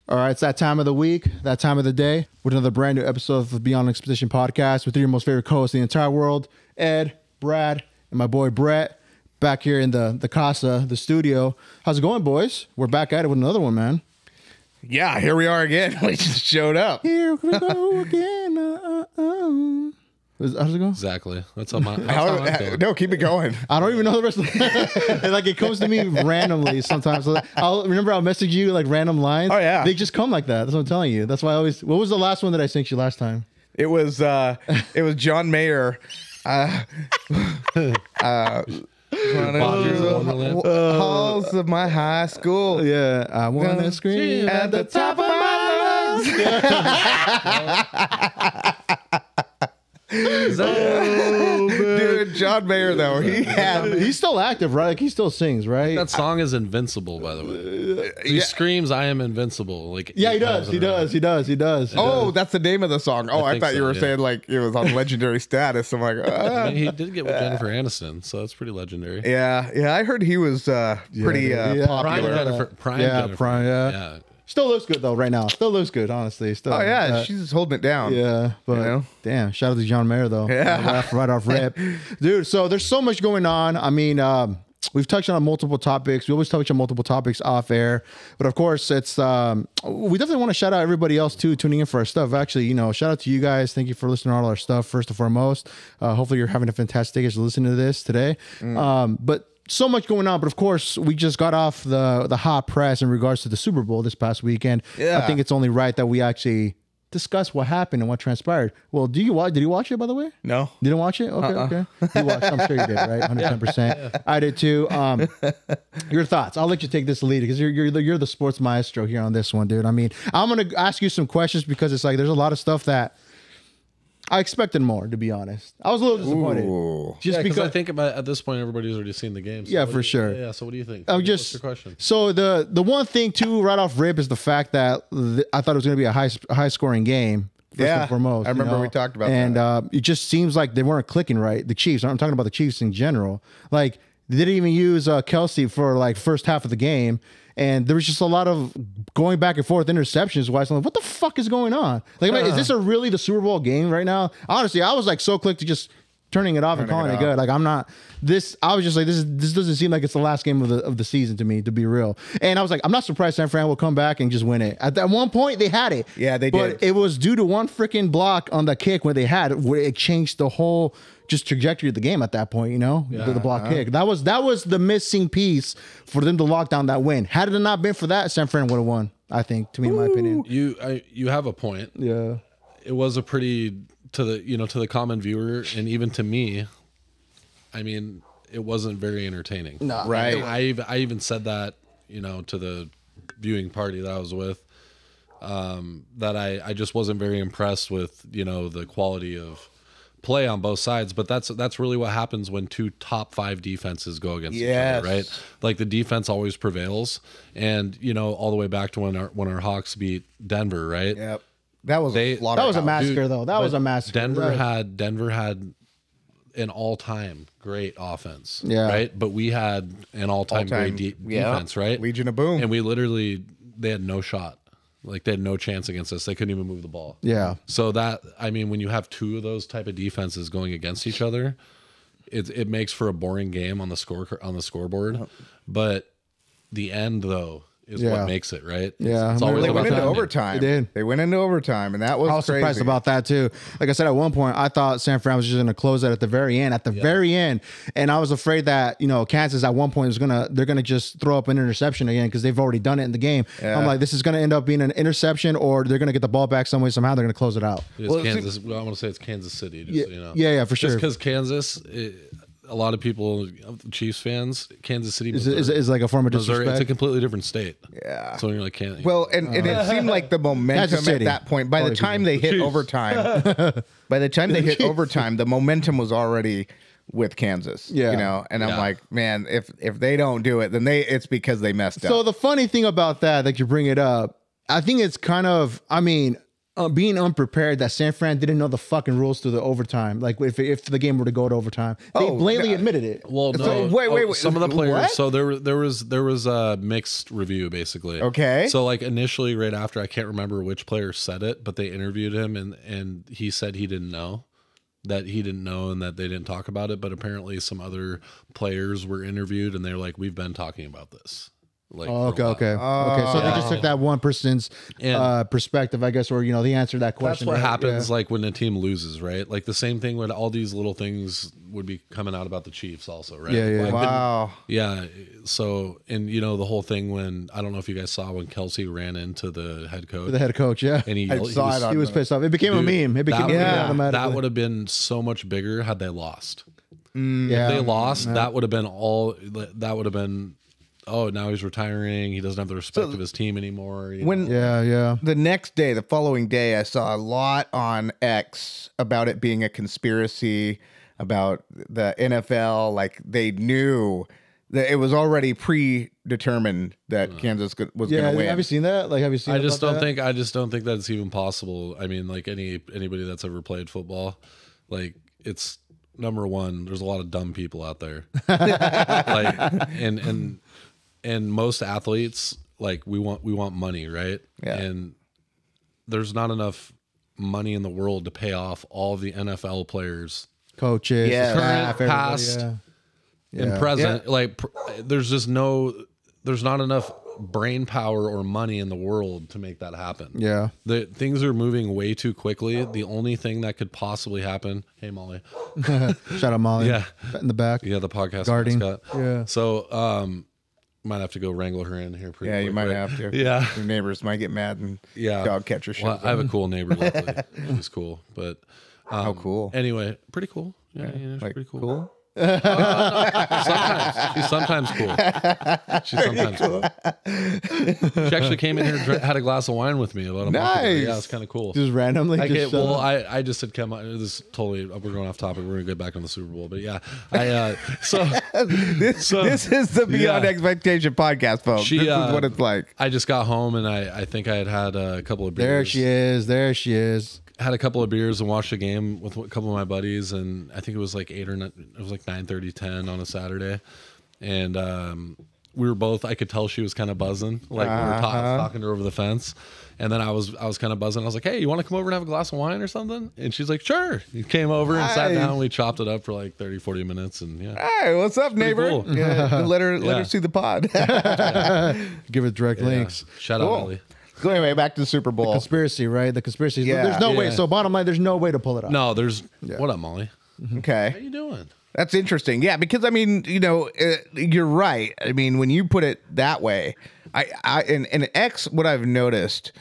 All right, it's that time of the week, that time of the day, with another brand new episode of the Beyond Expedition podcast with your most favorite co-hosts in the entire world, Ed, Brad, and my boy Brett, back here in the casa, the studio. How's it going, boys? We're back at it with another one, man. Yeah, here we are again. We just showed up. Here we go again. How's it go? Exactly. That's how I'm feeling. No, keep it going. I don't even know the rest of it. Like, it comes to me randomly sometimes. So I'll message you like random lines. Oh, yeah. They just come like that. That's what I'm telling you. That's why I always. What was the last one that I sent you last time? It was John Mayer. Halls of my high school. Yeah, I want to scream at the top of my lungs. Dude, John Mayer though, he's still active, right? Like, he still sings, right? That song is invincible, by the way. He screams, "I am invincible!" Like, yeah, he does. Oh, that's the name of the song. Oh, I thought you were saying like it was on legendary status. I'm like, I mean, he did get with Jennifer Aniston, so that's pretty legendary. yeah. I heard he was pretty popular. Prime, yeah. Still looks good though right now. Still looks good, honestly. Still. Oh yeah, she's just holding it down. Yeah, but damn, shout out to John Mayer though. Yeah, right off rip, dude. So there's so much going on. I mean, we've touched on multiple topics. We always touch on multiple topics off air, but of course, it's we definitely want to shout out everybody else too tuning in for our stuff. Actually, shout out to you guys. Thank you for listening to all our stuff. First and foremost, hopefully you're having a fantastic day as you listen to this today. But so much going on, but of course we just got off the hot press in regards to the Super Bowl this past weekend. Yeah. I think it's only right that we actually discuss what happened and what transpired. Well, did you watch it, by the way? No. You didn't watch it? Okay. You watched. I'm sure you did, right? 110%. Yeah. I did too. Your thoughts? I'll let you take this lead because you're the sports maestro here on this one, dude. I mean, I'm gonna ask you some questions because it's like there's a lot of stuff that I expected more, to be honest. I was a little disappointed. Just because I think at this point everybody's already seen the game. So yeah, for sure. Yeah. So what do you think? What's your question? So the one thing too, right off rip, is the fact that I thought it was going to be a high scoring game. First and foremost, I remember we talked about that. And it just seems like they weren't clicking right. The Chiefs. I'm talking about the Chiefs in general. Like, they didn't even use Kelsey for like first half of the game. And there was just a lot of going back and forth interceptions. Why? I'm like, what the fuck is going on? Like, is this really the Super Bowl game right now? Honestly, I was like so quick to just turning it off and calling it good. Like, I'm not this. I was just like, this doesn't seem like it's the last game of the season to me, to be real. And I was like, I'm not surprised San Fran will come back and just win it. At one point, they had it. Yeah, they did. But it was due to one freaking block on the kick where they had it, where it changed the whole just trajectory of the game at that point, the block kick. That was the missing piece for them to lock down that win. Had it not been for that, San Fran would have won, I think, to me, in my opinion. You have a point. Yeah. It was a pretty, to the common viewer and even to me, I mean, it wasn't very entertaining. No. Right. I even said that, to the viewing party that I was with, that I just wasn't very impressed with, the quality of play on both sides. But that's really what happens when two top 5 defenses go against each other, right? Like, the defense always prevails. And, all the way back to when our Hawks beat Denver, right? Yep. That was a massacre, though. That was a massacre. Denver had an all-time great offense, right? But we had an all-time great defense, right? Legion of Boom. And they had no shot. Like, they had no chance against us. They couldn't even move the ball. Yeah. So when you have two of those type of defenses going against each other, it makes for a boring game on the scoreboard. But the end, though, is what makes it, right? Yeah. It's always they went into overtime. They did. They went into overtime, and that was crazy. I was surprised about that, too. Like I said, at one point, I thought San Fran was just going to close it at the very end. And I was afraid that, Kansas at one point they're going to just throw up an interception again because they've already done it in the game. Yeah. I'm like, this is going to end up being an interception, or they're going to get the ball back some way, somehow. They're going to close it out. I want to say it's Kansas City, just so you know. Yeah, for sure. Just because Kansas... a lot of people, Chiefs fans, Kansas City is like a form of disrespect. Missouri, it's a completely different state. Yeah. So you're like, can't. Well, and it seemed like the momentum at that point, by the time they hit overtime, the momentum was already with Kansas. Yeah. And I'm like, man, if they don't do it, then it's because they messed up. So the funny thing about that you bring it up, I think it's kind of, being unprepared that San Fran didn't know the fucking rules to the overtime. Like if the game were to go to overtime, they blatantly admitted it. Well, no. So, wait. Some of the players. What? So there was a mixed review basically. Okay. So like initially, right after, I can't remember which player said it, but they interviewed him and he said he didn't know. That he didn't know and that they didn't talk about it, but apparently some other players were interviewed and they're like, we've been talking about this. Like, okay. So they just took that one person's perspective, I guess, or they answered that question. That's what happens, like when a team loses, right? Like the same thing when all these little things would be coming out about the Chiefs, also, right? Yeah. Like, Wow. Yeah. So, and the whole thing when I don't know if you guys saw when Kelsey ran into the head coach. The head coach, yeah, and he was pissed off. It became a meme. It became a meme automatically. That would have been so much bigger had they lost. Yeah. If they lost, that would have been all. That would have been. Oh, now he's retiring. He doesn't have the respect of his team anymore. The next day, the following day, I saw a lot on X about it being a conspiracy, about the NFL. Like they knew that it was already predetermined that Kansas was going to win. Have you seen that? Like, have you seen? I just don't think that's even possible. I mean, like anybody that's ever played football, like it's number one. There's a lot of dumb people out there, like and most athletes, like we want money, right? Yeah. And there's not enough money in the world to pay off all of the NFL players, coaches, current, past, and present. Yeah. Like there's not enough brain power or money in the world to make that happen. Yeah. The things are moving way too quickly. The only thing that could possibly happen. Hey, Molly. Shout out Molly. Yeah. In the back. Yeah. The podcast Guarding. mascot. Yeah. So, might have to go wrangle her in here pretty quick. You might have to. Yeah. Your neighbors might get mad and dog catcher shit. Well, I have a cool neighbor, luckily. She's cool. But how cool. Anyway, pretty cool. Yeah, she's like, pretty cool. Cool? Sometimes. She's sometimes cool. She's sometimes cool. She actually came in here and had a glass of wine with me about a month ago. Yeah, it's kind of cool. Just randomly? I just said, come on. This is totally, we're going off topic. We're going to get back on the Super Bowl. But yeah, this is the Beyond Expectation podcast, folks. This is what it's like. I just got home and I think I had a couple of beers. There she is. Had a couple of beers and watched a game with a couple of my buddies, and I think it was like 9:30, 10 on a Saturday, and we were both. I could tell she was kind of buzzing, like we were talking to her over the fence, and then I was kind of buzzing. I was like, "Hey, you want to come over and have a glass of wine or something?" And she's like, "Sure." He came over and sat down. We chopped it up for like 30-40 minutes, and Hey, what's up, neighbor? Cool. Yeah, let her see the pod. Give it direct links. Shout out, Ellie. So anyway, back to the Super Bowl. Conspiracy, right? The conspiracy. Yeah. There's no way. So bottom line, there's no way to pull it off. No, there's. What up, Molly? Okay. How you doing? That's interesting. Yeah, because I mean, you're right. I mean, when you put it that way, and X, what I've noticed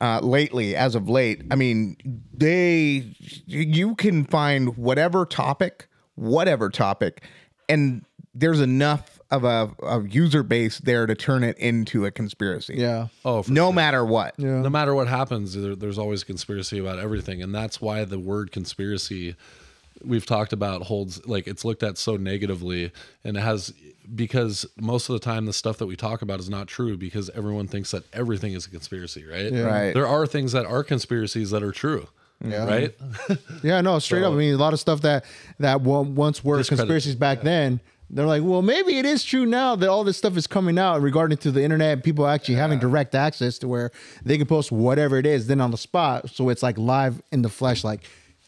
lately, as of late, I mean, you can find whatever topic, and there's enough of a user base there to turn it into a conspiracy. Yeah. Oh, no matter what. Yeah. No matter what happens, there's always conspiracy about everything, and that's why the word conspiracy we've talked about holds, like, it's looked at so negatively, and it has, because most of the time the stuff that we talk about is not true because everyone thinks that everything is a conspiracy, right? Yeah. Right. There are things that are conspiracies that are true. Yeah. Right. Yeah. No. Straight up. I mean, a lot of stuff that once were conspiracies back then. They're like, well, maybe it is true now that all this stuff is coming out regarding to the internet and people actually having direct access to where they can post whatever it is then on the spot. So it's like live in the flesh, like,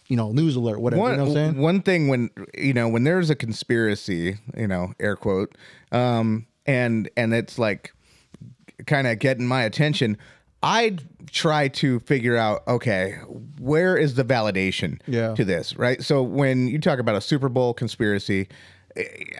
news alert, whatever. You know what I'm saying? One thing when there's a conspiracy, air quote, and it's like kind of getting my attention, I try to figure out, okay, where is the validation to this, right? So when you talk about a Super Bowl conspiracy,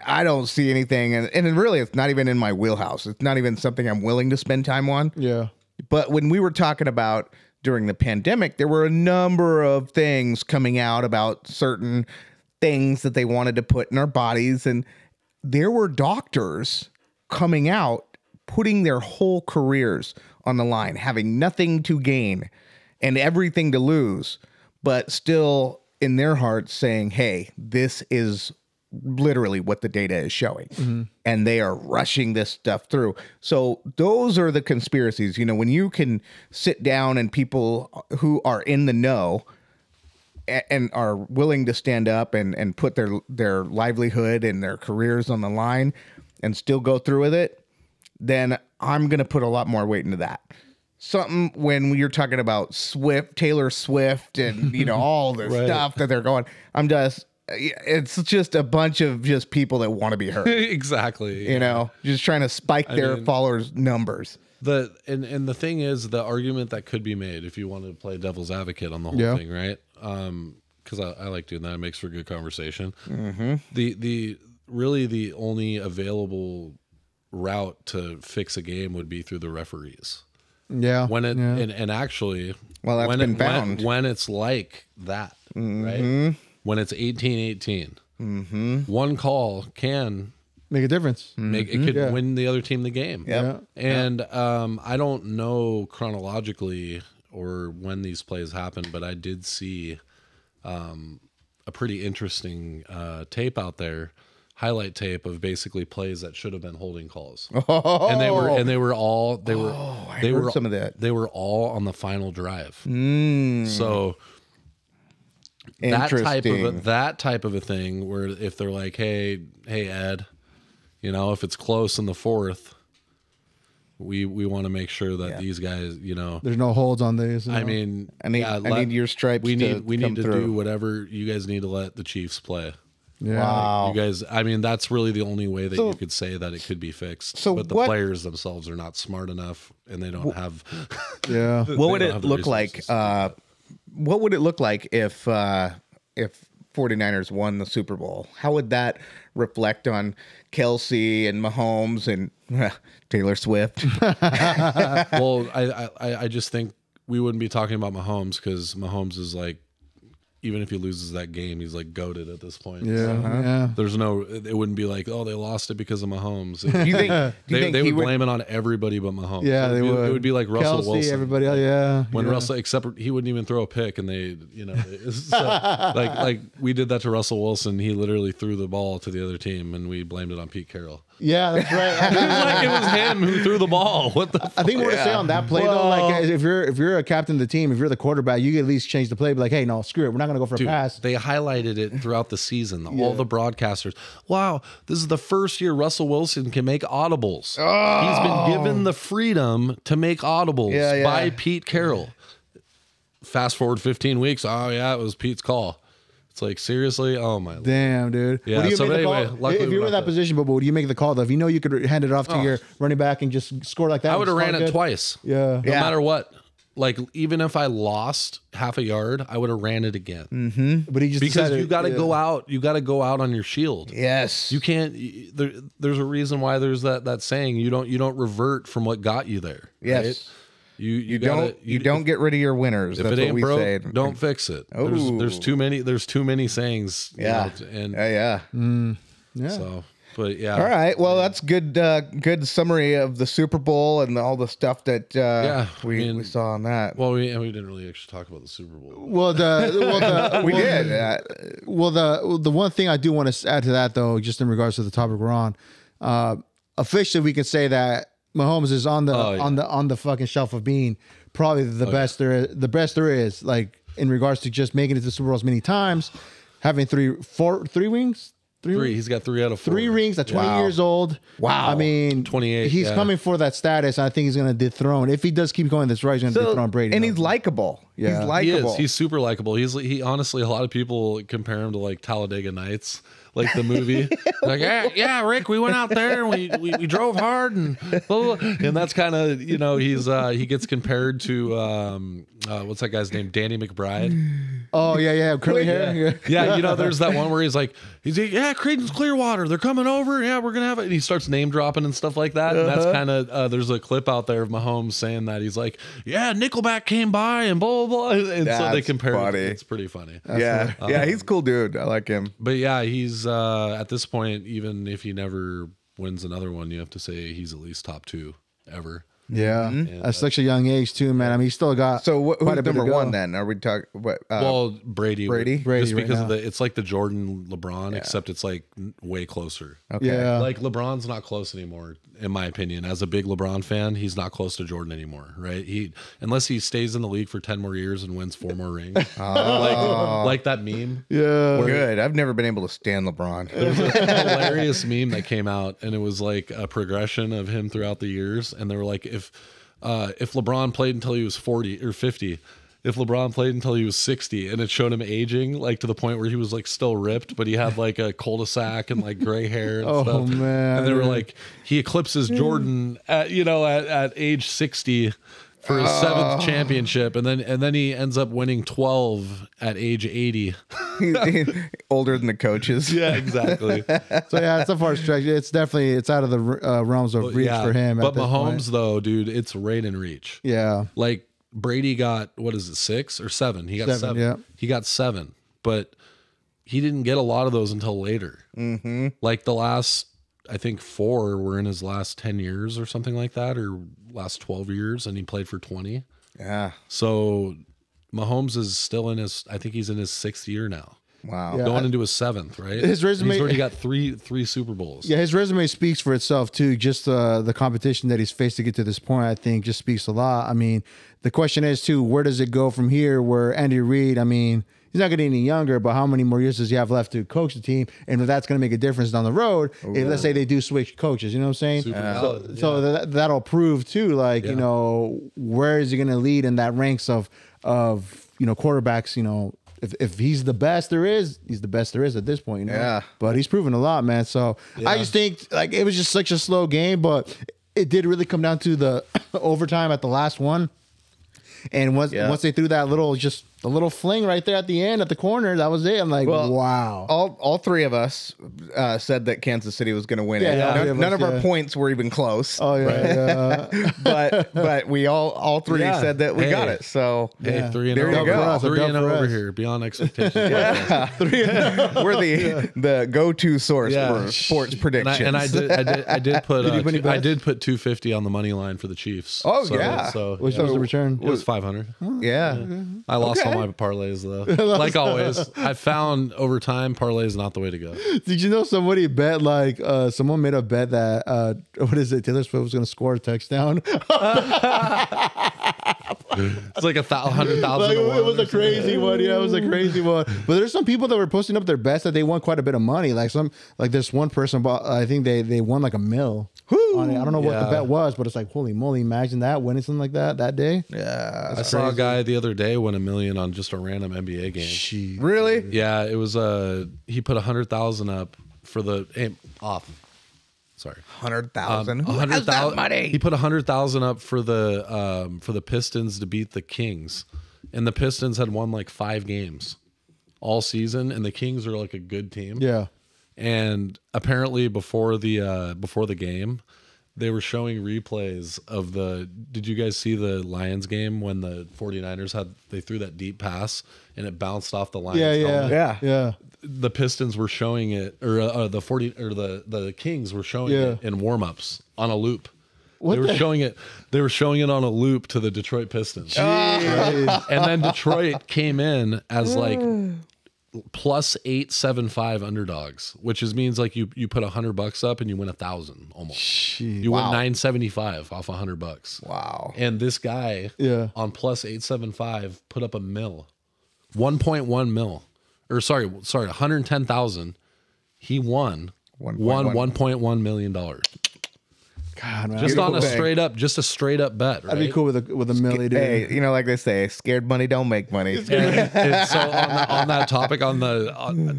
I don't see anything, and really, it's not even in my wheelhouse. It's not even something I'm willing to spend time on. Yeah. But when we were talking about during the pandemic, there were a number of things coming out about certain things that they wanted to put in our bodies, and there were doctors coming out, putting their whole careers on the line, having nothing to gain and everything to lose, but still in their hearts saying, hey, this is literally what the data is showing. And they are rushing this stuff through. So those are the conspiracies. You know, when you can sit down and people who are in the know and are willing to stand up and put their livelihood and their careers on the line and still go through with it, then I'm going to put a lot more weight into that. Something when you're talking about Taylor Swift and, you know, all this stuff that they're going, it's just a bunch of just people that want to be heard. Exactly. You know, just trying to spike their followers' numbers. And the thing is, the argument that could be made, if you wanted to play devil's advocate on the whole thing, right? Because I like doing that. It makes for good conversation. The really the only available route to fix a game would be through the referees. Yeah. When it and actually, well, that's been found when it's like that, right? When it's 18-18, one call can make a difference. It could win the other team the game. Yep. And I don't know chronologically or when these plays happened, but I did see a pretty interesting tape out there, highlight tape of basically plays that should have been holding calls. And they were all some of that. They were all on the final drive. So that type of a thing where if they're like, hey Ed, you know, if it's close in the fourth, we want to make sure that these guys, you know, there's no holds on these. I mean, I need your stripes. We need to do whatever you guys need to let the Chiefs play. Yeah. Wow. You guys, I mean, that's really the only way that you could say that it could be fixed. But the players themselves are not smart enough, and they don't have. Yeah. What would it look like? What would it look like if 49ers won the Super Bowl? How would that reflect on Kelsey and Mahomes and Taylor Swift? Well, I just think we wouldn't be talking about Mahomes because Mahomes is like, even if he loses that game, he's like GOATED at this point. Yeah, yeah. There's no, it wouldn't be like, oh, they lost it because of Mahomes. Do you think they would blame it on everybody but Mahomes? Yeah, they would. It would be like Russell Kelsey, Wilson. everybody else, yeah. When Russell, except he wouldn't even throw a pick, and they, you know, so, like we did that to Russell Wilson. He literally threw the ball to the other team, and we blamed it on Pete Carroll. Yeah, that's right. It was like it was him who threw the ball. What the? I think we're to say on that play though, like if you're a captain of the team, if you're the quarterback, you can at least change the play. Be like, hey, no, screw it, we're not gonna go for a pass. They highlighted it throughout the season. All the broadcasters. Wow, this is the first year Russell Wilson can make audibles. He's been given the freedom to make audibles by Pete Carroll. Fast forward 15 weeks. Oh yeah, it was Pete's call. It's like, seriously? Oh my damn, dude. Yeah. What do you So make the anyway, call? If you were in that position, but would you make the call though? If you know you could hand it off to your running back and just score like that, I would have ran it twice. Yeah. No matter what. Like, even if I lost half a yard, I would have ran it again. But he just because decided, you got to go out. You got to go out on your shield. Yes. You can't. There's a reason why there's that saying. You don't revert from what got you there. Yes. Right? You don't get rid of your winners. If That's it ain't what we broke, say. don't fix it. There's too many sayings. Yeah. You know, yeah. So, but yeah. All right. Well, that's good. Good summary of the Super Bowl and all the stuff that we saw on that. Well, we didn't really actually talk about the Super Bowl. Well, we did. The one thing I do want to add to that though, just in regards to the topic we're on, officially we can say that Mahomes is on the fucking shelf of being probably the best there is, like in regards to just making it to Super Bowl as many times, having three rings. Three. He's got 3 out of 4. 3 rings at 20 years old. Wow. I mean, 28. He's coming for that status. I think he's going to dethrone. If he does keep going this right, he's going to dethrone Brady. And he's likable. Yeah. He's likable. He's super likable. He honestly, a lot of people compare him to like Talladega Nights, like the movie. Like, yeah, Rick, we went out there and we drove hard and blah, blah. And that's kind of, you know, he gets compared to what's that guy's name? Danny McBride. Oh yeah, curly hair. Yeah, you know, there's that one where he's like, Creedence Clearwater, they're coming over. Yeah, we're gonna have it. And he starts name dropping and stuff like that. And that's kind of there's a clip out there of Mahomes saying that. He's like, yeah, Nickelback came by and blah blah blah. And so they compare it. It's pretty funny. Yeah, he's a cool dude. I like him. But yeah, he's at this point, even if he never wins another one, you have to say he's at least top 2 ever. Yeah, And, at such a young age too, man. I mean, he still got So quite who's a bit to number go. one then? Are we talking what? well, Brady, Brady? just right because now. of it's like the Jordan LeBron, except it's like way closer. Okay. Yeah, Like LeBron's not close anymore, in my opinion. As a big LeBron fan, he's not close to Jordan anymore, right? Unless he stays in the league for 10 more years and wins 4 more rings, like that meme. yeah. Good. I've never been able to stand LeBron. There's a hilarious meme that came out, and it was like a progression of him throughout the years, and they were like, if LeBron played until he was 40 or 50. If LeBron played until he was 60, and it showed him aging, like to the point where he was like still ripped, but he had like a cul-de-sac and like gray hair and stuff. Man. And they were like, he eclipses Jordan at age 60 for his 7th championship, and then he ends up winning 12 at age 80. Older than the coaches. Yeah, exactly. So yeah, it's a far stretch. It's out of the realms of reach for him. But at this Mahomes, point. though, dude, it's right in reach. Yeah, Like Brady got, what is it, 6 or 7? He got 7. Yeah. He got 7, but he didn't get a lot of those until later. Like the last, I think 4 were in his last 10 years or something like that, or last 12 years, and he played for 20. Yeah. So Mahomes is still in I think he's in his 6th year now. Wow. Yeah. Going into his 7th, right? His resume- He's already got three Super Bowls. yeah. His resume speaks for itself too. Just the competition that he's faced to get to this point, I think, just speaks a lot. I mean, the question is too, where does it go from here? Where Andy Reid, I mean, he's not getting any younger, but how many more years does he have left to coach the team? And if that's going to make a difference down the road, if let's say they do switch coaches, you know what I'm saying? Super valid, So that'll prove too, like, you know, where is he going to lead in that ranks of quarterbacks, you know. If he's the best there is, he's the best there is at this point. You know? Yeah. But he's proven a lot, man. So I just think like it was just such a slow game, but it did really come down to the overtime at the last one. And once they threw that little fling right there at the end at the corner, that was it. I'm like, wow. All 3 of us said that Kansas City was going to win it. Yeah, None of our points were even close. Oh yeah, yeah. but we all 3 said that we got it. So Hey, 3-0. There you go. 3-0 for over us. here, beyond expectations. we're the go-to source Yeah. for sports predictions. And I did put Did you put any bets? I did put 250 on the money line for the Chiefs. Oh, so, yeah. So Which yeah. was the return? It was 500. yeah. I lost Okay. all my parlays though. Like always, I found over time parlay is not the way to go. Did you know somebody bet like someone made a bet that what is it? Taylor Swift was going to score a touchdown. It's like 100,000. Like, it was a crazy one. Yeah, it was a crazy one. But there's some people that were posting up their bets that they won quite a bit of money. Like this one person bought. I think they won like $1 million. On it. I don't know what the bet was, but it's like, holy moly! Imagine that winning something like that day. Yeah. I saw a guy the other day win $1 million on just a random NBA game. Really? Yeah, it was he put 100,000 up for the Sorry, 100,000. Who has 100,000 that money? He put 100,000 up for the Pistons to beat the Kings, and the Pistons had won like 5 games all season, and the Kings are like a good team. Yeah. And apparently before the game, they were showing replays of did you guys see the Lions game when the 49ers they threw that deep pass and it bounced off the Lions helmet? Yeah. The Pistons were showing it, or the Kings were showing it in warm-ups on a loop. They were showing it on a loop to the Detroit Pistons. And then Detroit came in as like plus 875 underdogs, which means like you put $100 up and you win 1,000 almost. You win 975 off $100. Wow. And this guy on plus 875 put up $1 million, 1.1 mil, or sorry, 110,000. He won $1.1 million. God, man. Just on a thing. straight up bet, right? That'd be cool with a million. Dude. Hey, you know, like they say, scared money don't make money. And so on that topic, I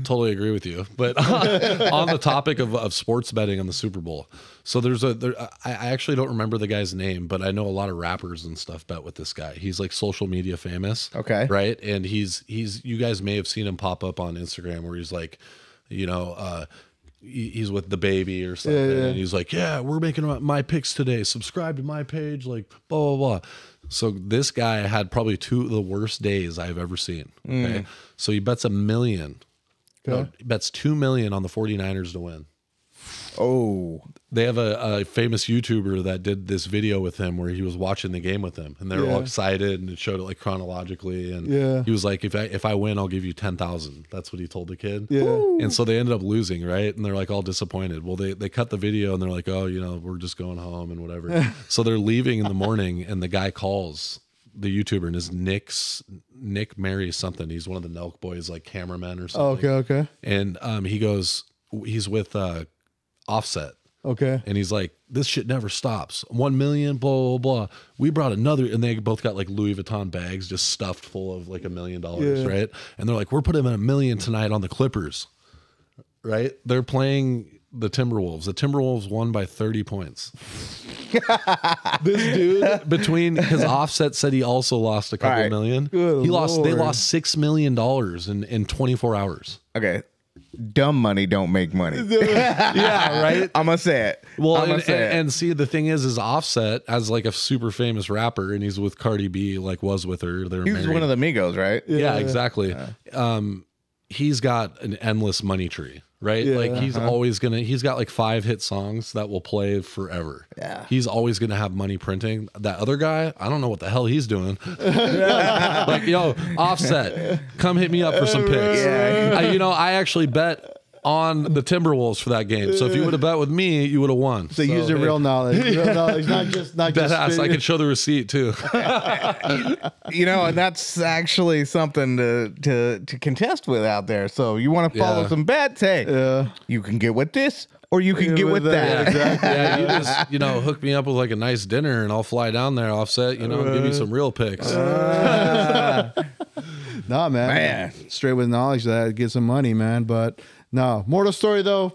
totally agree with you. But on the topic of sports betting on the Super Bowl, so I actually don't remember the guy's name, but I know a lot of rappers and stuff bet with this guy. He's like social media famous. Okay. Right. And he's you guys may have seen him pop up on Instagram where he's like, he's with the baby or something, and he's like, yeah, we're making my picks today, subscribe to my page, like blah blah blah. So this guy had probably 2 of the worst days I've ever seen. Okay, so he bets $1 million. No, he bets $2 million on the 49ers to win. Oh, They have a famous YouTuber that did this video with him where he was watching the game with him, and they were all excited, and it showed it like chronologically. And he was like, if I win, I'll give you 10,000. That's what he told the kid. Yeah. And so they ended up losing, right? And they're like all disappointed. Well, they cut the video and they're like, oh, you know, we're just going home and whatever. So they're leaving in the morning, and the guy calls the YouTuber, and his Nick Mary something. He's one of the Nelk boys, like cameraman or something. Oh, okay. And he goes, he's with Offset. Okay. And he's like, this shit never stops. 1 million, blah, blah, blah. We brought another, and they both got like Louis Vuitton bags just stuffed full of like $1 million, right? And they're like, we're putting in $1 million tonight on the Clippers, right? They're playing the Timberwolves. The Timberwolves won by 30 points. This dude, between his Offset said he also lost a couple million. Good They Lord. lost $6 million in 24 hours. okay. Dumb money don't make money. Yeah, right. I'm gonna say it. Well, I'm gonna say it. and see, the thing is Offset as like a super famous rapper, and he's with Cardi B, like was with her. They're He was married. one of the Migos, right? Yeah, exactly. He's got an endless money tree, right? Like he's always he's got like 5 hit songs that will play forever. Yeah. He's always gonna have money printing. That other guy, I don't know what the hell he's doing. Like, yo, Offset, come hit me up for some picks. Yeah. I actually bet on the Timberwolves for that game. So if you would have bet with me, you would have won. So use your real knowledge. Real knowledge, not just Dead ass. I spitting. can show the receipt too. And that's actually something to contest with out there. So you want to follow some bets? Hey, you can get with this, or you can get with that. Yeah, you just hook me up with like a nice dinner, and I'll fly down there, Offset. Give you some real picks. Nah, man. Straight with knowledge that get some money, man. But no, moral story though.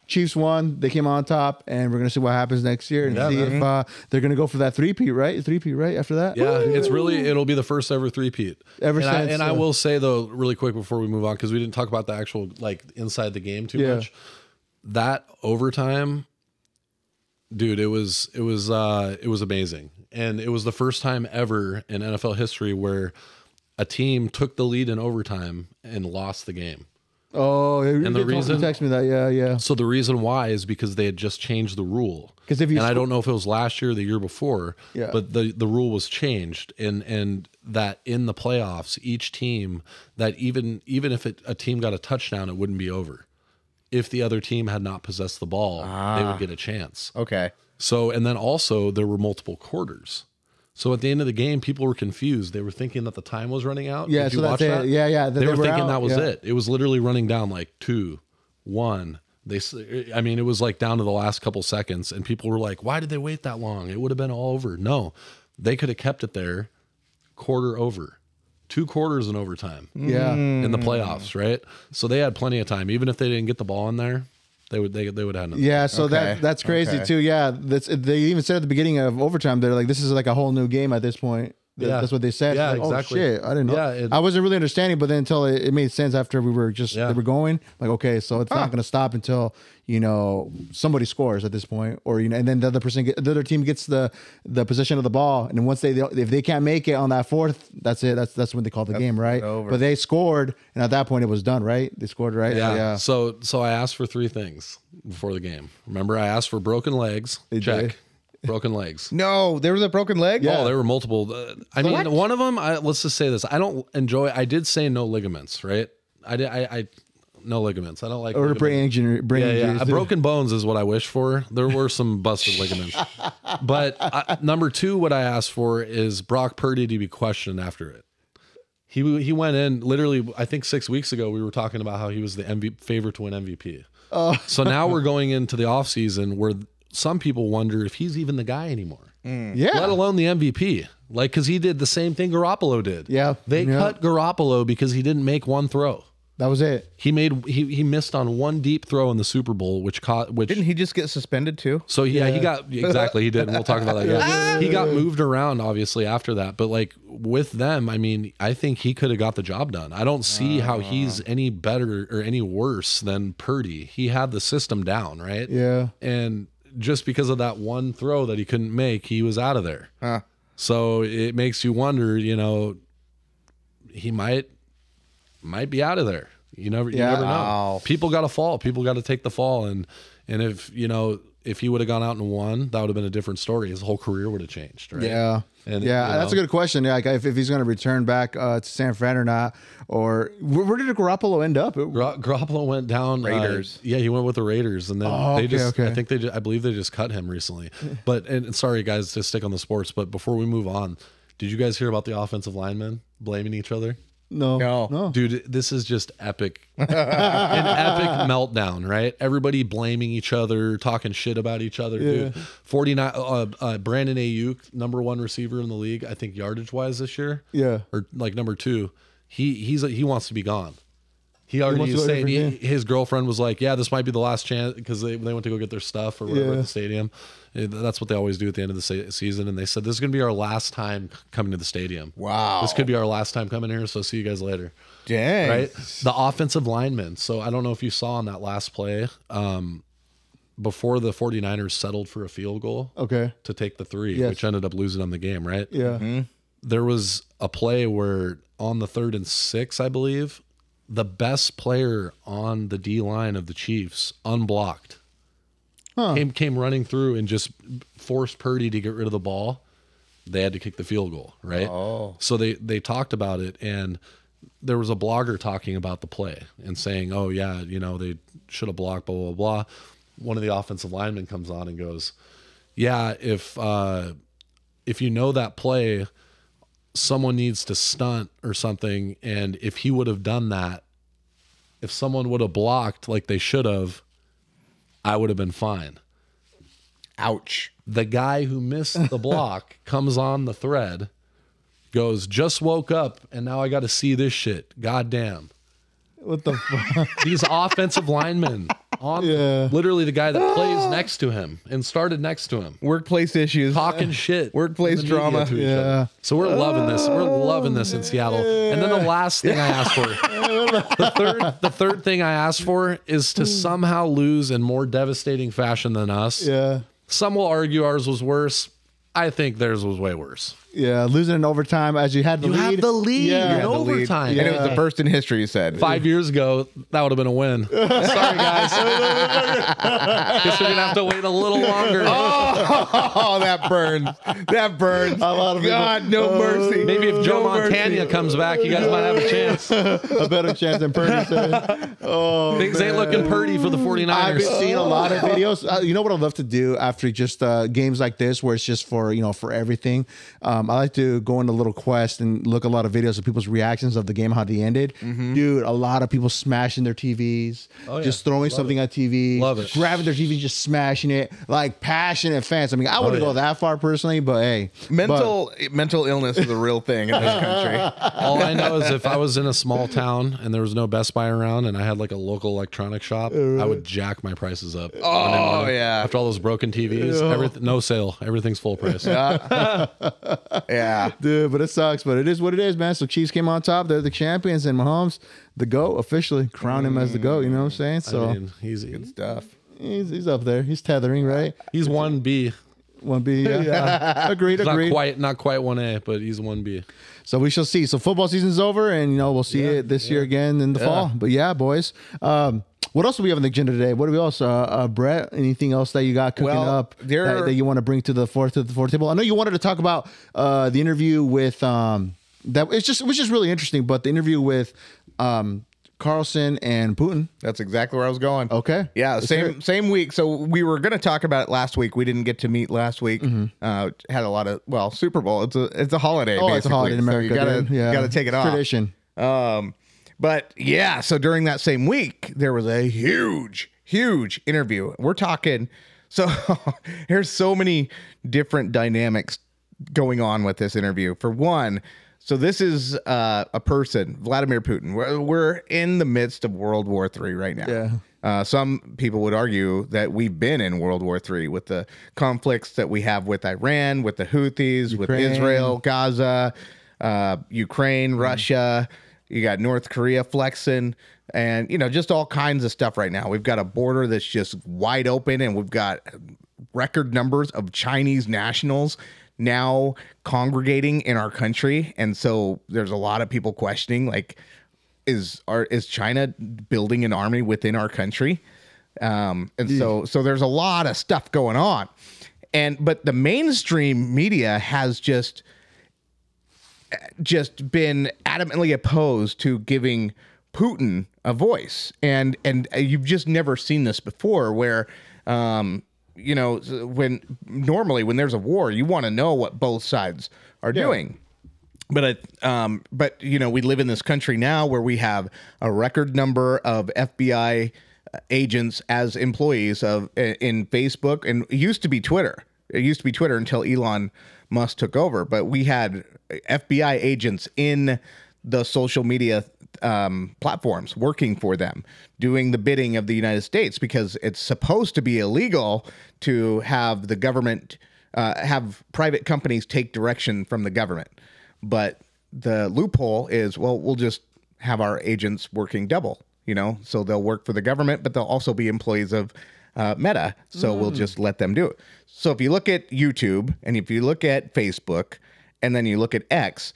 Chiefs won. They came on top, and we're gonna see what happens next year and see if they're gonna go for that three-peat, right? Three-peat, right? After that, Yeah, it'll be the first ever three-peat. I will say though, really quick before we move on, because we didn't talk about the actual like inside the game too much. That overtime, dude, it was amazing, and it was the first time ever in NFL history where a team took the lead in overtime and lost the game. Oh, and the reason, text me that, yeah. So the reason why is because they had just changed the rule. Because if you, and I don't know if it was last year or the year before, but the rule was changed, and that in the playoffs, each team that even if a team got a touchdown, it wouldn't be over. If the other team had not possessed the ball, they would get a chance. Okay. So, and then also there were multiple quarters. So at the end of the game, people were confused. They were thinking that the time was running out. Yeah, Did you so watch that's that? it. Yeah. They were thinking out. that was it. It was literally running down like 2, 1. It was like down to the last couple seconds, and people were like, "Why did they wait that long? It would have been all over." No, they could have kept it there, quarter over, 2 quarters in overtime. Yeah, in the playoffs, right? So they had plenty of time, even if they didn't get the ball in there. They would have had nothing. Yeah, so that's crazy too. Yeah, they even said at the beginning of overtime, they're like, "This is like a whole new game at this point." That's what they said. Yeah, like, exactly. Oh shit, I didn't know. Yeah, I wasn't really understanding, but then until it made sense after we were they were going, like, okay, so it's not going to stop until somebody scores at this point, or and then the other team gets the possession of the ball, and then once if they can't make it on that fourth, that's it. That's when they call the game, right? Over. But they scored, and at that point it was done, right? They scored, right? Yeah. So I asked for 3 things before the game. Remember, I asked for broken legs. Check. Broken legs. No, there was a broken leg? Oh, there were multiple. One of them, let's just say this. I did say no ligaments, right? I no ligaments. I don't like Or brain injury. Yeah. Broken bones is what I wish for. There were some busted ligaments. But number 2, what I asked for is Brock Purdy to be questioned after it. He went in literally, I think 6 weeks ago, we were talking about how he was the favorite to win MVP. So now we're going into the offseason where some people wonder if he's even the guy anymore. Yeah. Let alone the MVP. Like, because he did the same thing Garoppolo did. Yeah. They cut Garoppolo because he didn't make one throw. That was it. He missed on one deep throw in the Super Bowl, which didn't he just get suspended too? So he got exactly, he did. And we'll talk about that. Yeah. He got moved around obviously after that, but like with them, I think he could have got the job done. I don't see how he's any better or any worse than Purdy. He had the system down, right? Yeah. And just because of that one throw that he couldn't make, he was out of there. So it makes you wonder, he might be out of there. You never know. People got to fall. People got to take the fall. And And if he would have gone out and won, that would have been a different story. His whole career would have changed, right? Yeah. And, that's a good question. Like if he's going to return back to San Fran or not, or where did Garoppolo end up? Garoppolo went down Raiders. He went with the Raiders, and then I believe they just cut him recently. But and sorry guys to stick on the sports, but before we move on, did you guys hear about the offensive linemen blaming each other? No. Dude, this is just epic. An epic meltdown, right? Everybody blaming each other, talking shit about each other, dude. 49 Brandon Ayuk, number 1 receiver in the league, I think yardage wise this year. Yeah. Or like number 2. He wants to be gone. He already is saying his girlfriend was like, yeah, this might be the last chance, because they went to go get their stuff or whatever at the stadium. That's what they always do at the end of the season. And they said, this is going to be our last time coming to the stadium. Wow. This could be our last time coming here. So see you guys later. Dang. Right. The offensive linemen. So I don't know if you saw on that last play, before the 49ers settled for a field goal to take the 3, which ended up losing on the game. Right. Yeah. Mm-hmm. There was a play where on the 3rd and 6, I believe, the best player on the D line of the Chiefs unblocked came running through and just forced Purdy to get rid of the ball. They had to kick the field goal, right? Oh. So they talked about it, and there was a blogger talking about the play and saying, oh yeah, they should have blocked, blah, blah, blah. One of the offensive linemen comes on and goes, yeah, if you know that play, someone needs to stunt or something, and if he would have done that, if someone would have blocked like they should have, I would have been fine. Ouch. The guy who missed the block comes on the thread, goes, just woke up, and now I got to see this shit. Goddamn. What the fuck? These offensive linemen on literally the guy that plays next to him and started next to him. Workplace issues. Talking shit. Workplace drama. To each other. So we're loving this. We're loving this in Seattle. And then the last thing I asked for, the third thing I asked for is to somehow lose in more devastating fashion than us. Yeah. Some will argue ours was worse. I think theirs was way worse. Yeah, losing in overtime as you had the lead. You have the lead in the overtime. lead. And it was the first in history, you said. 5 years ago, that would have been a win. Sorry, guys. Guess we're going to have to wait a little longer. Oh, that burns. That burns. A lot of people. God, no mercy. Maybe if Joe Montana comes back, you guys might have a chance. A better chance than Purdy said. Oh, things ain't looking purty for the 49ers. I've been seeing a lot of videos. You know what I'd love to do after just games like this, where it's just for for everything. I like to go on a little quest and look at a lot of videos of people's reactions of the game, how they ended. Dude, a lot of people smashing their TVs, just throwing something at TV, grabbing their TV, just smashing it, like passionate fans. I mean, I wouldn't go that far personally, but hey, mental illness is a real thing in this country. All I know is if I was in a small town and there was no Best Buy around and I had like a local electronic shop, I would jack my prices up. Oh yeah, after all those broken TVs, everything, no sale, everything's full price. Yeah, dude, but it sucks. But it is what it is, man. So Chiefs came on top. They're the champions, and Mahomes, the GOAT, officially crowned him as the GOAT. You know what I'm saying? So I mean, he's good stuff. He's up there. He's tethering, right? He's 1B. 1B, yeah. Agreed. Not quite 1A, but he's 1B. So we shall see. So football season's over, and we'll see it this year again in the fall. But yeah, boys. What else do we have on the agenda today? What do we also, Brett? Anything else that you got cooking up that you want to bring to the fourth table? I know you wanted to talk about the interview with that. It was just really interesting. But the interview with Carlson and Putin. That's exactly where I was going. Okay. Yeah. Same week. So we were going to talk about it last week. We didn't get to meet last week. Had a lot of Super Bowl. It's a holiday. Oh, basically. It's a holiday in America. So you gotta take it off. Tradition. But yeah, so during that same week, there was a huge interview. We're talking, so there's so many different dynamics going on with this interview. For one, so this is a person, Vladimir Putin. We're in the midst of World War III right now. Yeah. Some people would argue that we've been in World War III with the conflicts that we have with Iran, with the Houthis, with Israel, Gaza, Ukraine, Russia. You got North Korea flexing and, just all kinds of stuff right now. We've got a border that's just wide open, and we've got record numbers of Chinese nationals now congregating in our country. And so there's a lot of people questioning, like, is China building an army within our country? And so there's a lot of stuff going on. But the mainstream media has just been adamantly opposed to giving Putin a voice. And you've just never seen this before where, you know, when there's a war, you want to know what both sides are doing. But you know, we live in this country now where we have a record number of FBI agents as employees in Facebook, and it used to be Twitter. It used to be Twitter until Elon Musk took over. But we had FBI agents in the social media platforms working for them, doing the bidding of the United States, because it's supposed to be illegal to have the government have private companies take direction from the government. But the loophole is, well, we'll just have our agents working double, you know, so they'll work for the government, but they'll also be employees of Meta. So we'll just let them do it. So if you look at YouTube and if you look at Facebook and then you look at X,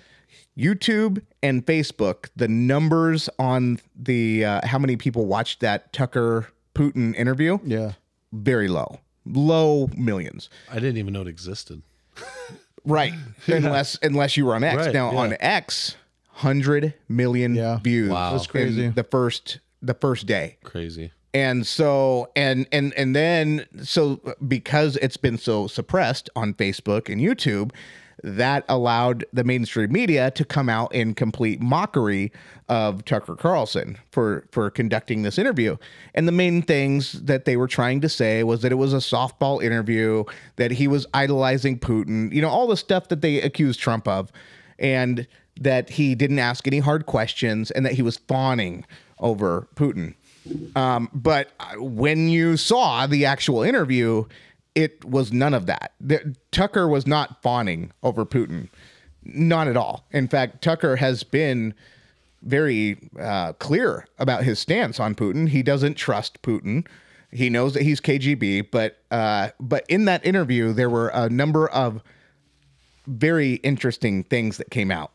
YouTube and Facebook, the numbers on the how many people watched that Tucker Putin interview, very low millions. I didn't even know it existed. Right. Unless you were on X. Right, now on X, 100 million views. Wow. That's crazy. In the first day. Crazy. And so and then because it's been so suppressed on Facebook and YouTube, that allowed the mainstream media to come out in complete mockery of Tucker Carlson for conducting this interview. And the main things that they were trying to say was that it was a softball interview, that he was idolizing Putin, you know, all the stuff that they accused Trump of, and that he didn't ask any hard questions, and that he was fawning over Putin. But when you saw the actual interview, it was none of that. Tucker was not fawning over Putin. Not at all. In fact, Tucker has been very clear about his stance on Putin. He doesn't trust Putin. He knows that he's KGB, but in that interview, there were a number of very interesting things that came out.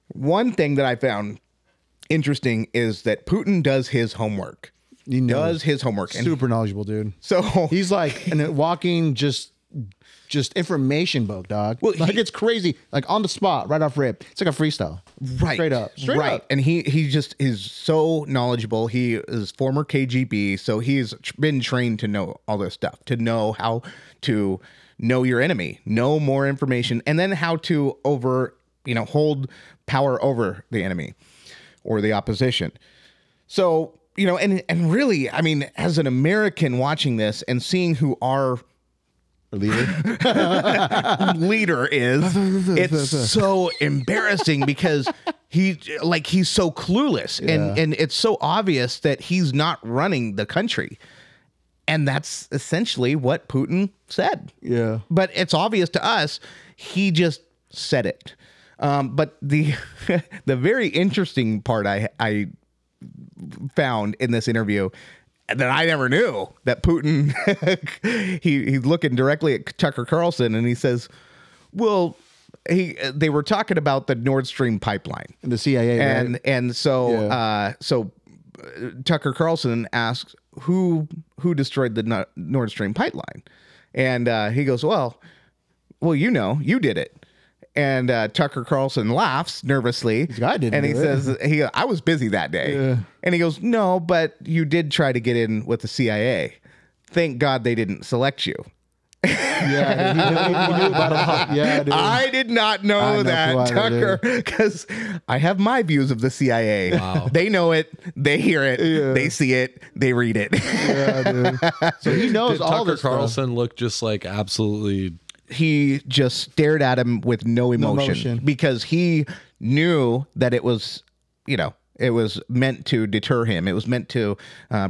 One thing that I found interesting is that Putin does his homework. He does his homework. Super knowledgeable, dude. So he's like a walking just information book, dog. Well, like it's crazy, like on the spot, right off rip. It's like a freestyle, right? Straight up. And he just is so knowledgeable. He is former KGB, so he's been trained to know all this stuff, to know how to know your enemy, know more information, and then how to hold power over the enemy or the opposition. So, you know, and really, I mean, as an American watching this and seeing who our leader is, it's so embarrassing because he's so clueless, and it's so obvious that he's not running the country. And that's essentially what Putin said. Yeah. But it's obvious to us, he just said it. But the very interesting part I found in this interview that I never knew, that Putin, he's looking directly at Tucker Carlson and he says, well, they were talking about the Nord Stream pipeline and the CIA, and so Tucker Carlson asks who destroyed the Nord Stream pipeline, and he goes, well, you did it. And Tucker Carlson laughs nervously, and he says, I was busy that day. Yeah. And he goes, no, but you did try to get in with the CIA. Thank God they didn't select you. Yeah, he knew about it. Yeah, dude. I did not know that, Tucker, because I have my views of the CIA. Wow. They know it, they hear it, they see it, they read it. Yeah, dude. So he knows all this. Tucker Carlson looked just like absolutely. He just stared at him with no emotion because he knew that it was, it was meant to deter him. It was meant to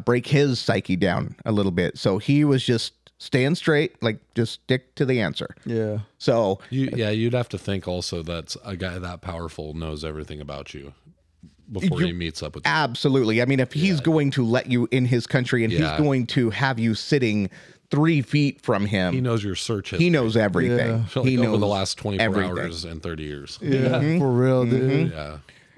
break his psyche down a little bit. So he was just staying straight, like just stick to the answer. Yeah. So you'd have to think also that a guy that powerful knows everything about you before he meets up with you. Absolutely. I mean, if he's going to let you in his country and he's going to have you sitting 3 feet from him, he knows your search history. He knows everything. Yeah. He knows over the last 24 hours and 30 years. Yeah, for real, dude.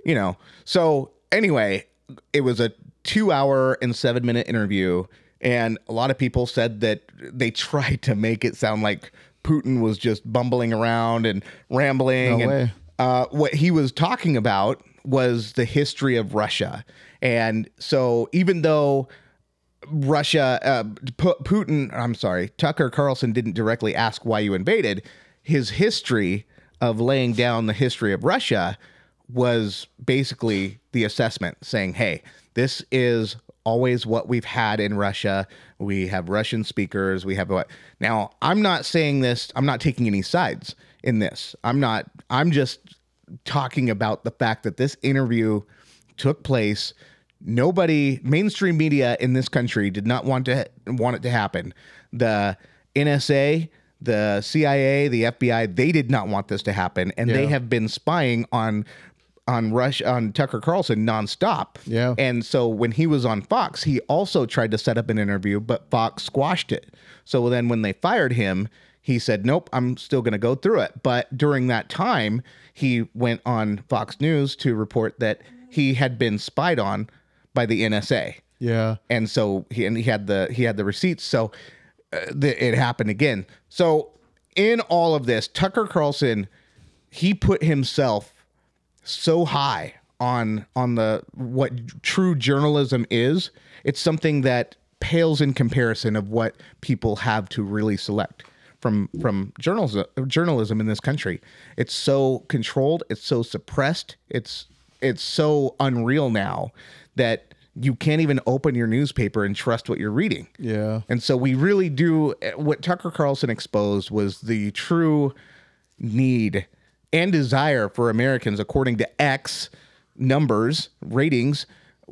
Yeah. So anyway, it was a 2 hour and 7 minute interview. And a lot of people said that they tried to make it sound like Putin was just bumbling around and rambling. No way. What he was talking about was the history of Russia. And so even though Tucker Carlson didn't directly ask why you invaded, his history of laying down the history of Russia was basically the assessment saying, hey, this is always what we've had in Russia. We have Russian speakers. We have what? Now, I'm not saying this. I'm not taking any sides in this. I'm just talking about the fact that this interview took place. Nobody, mainstream media in this country did not want it to happen. The NSA, the CIA, the FBI, they did not want this to happen. And they have been spying on Tucker Carlson nonstop. Yeah. And so when he was on Fox, he also tried to set up an interview, but Fox squashed it. So then when they fired him, he said, nope, I'm still going to go through it. But during that time, he went on Fox News to report that he had been spied on by the NSA. Yeah. And so he had the receipts. So it happened again. So in all of this, Tucker Carlson, he put himself so high on the what true journalism is. It's something that pales in comparison of what people have to really select from journalism in this country. It's so controlled, it's so suppressed, it's so unreal now that you can't even open your newspaper and trust what you're reading. Yeah. And so we really do, what Tucker Carlson exposed was the true need and desire for Americans, according to X numbers, ratings,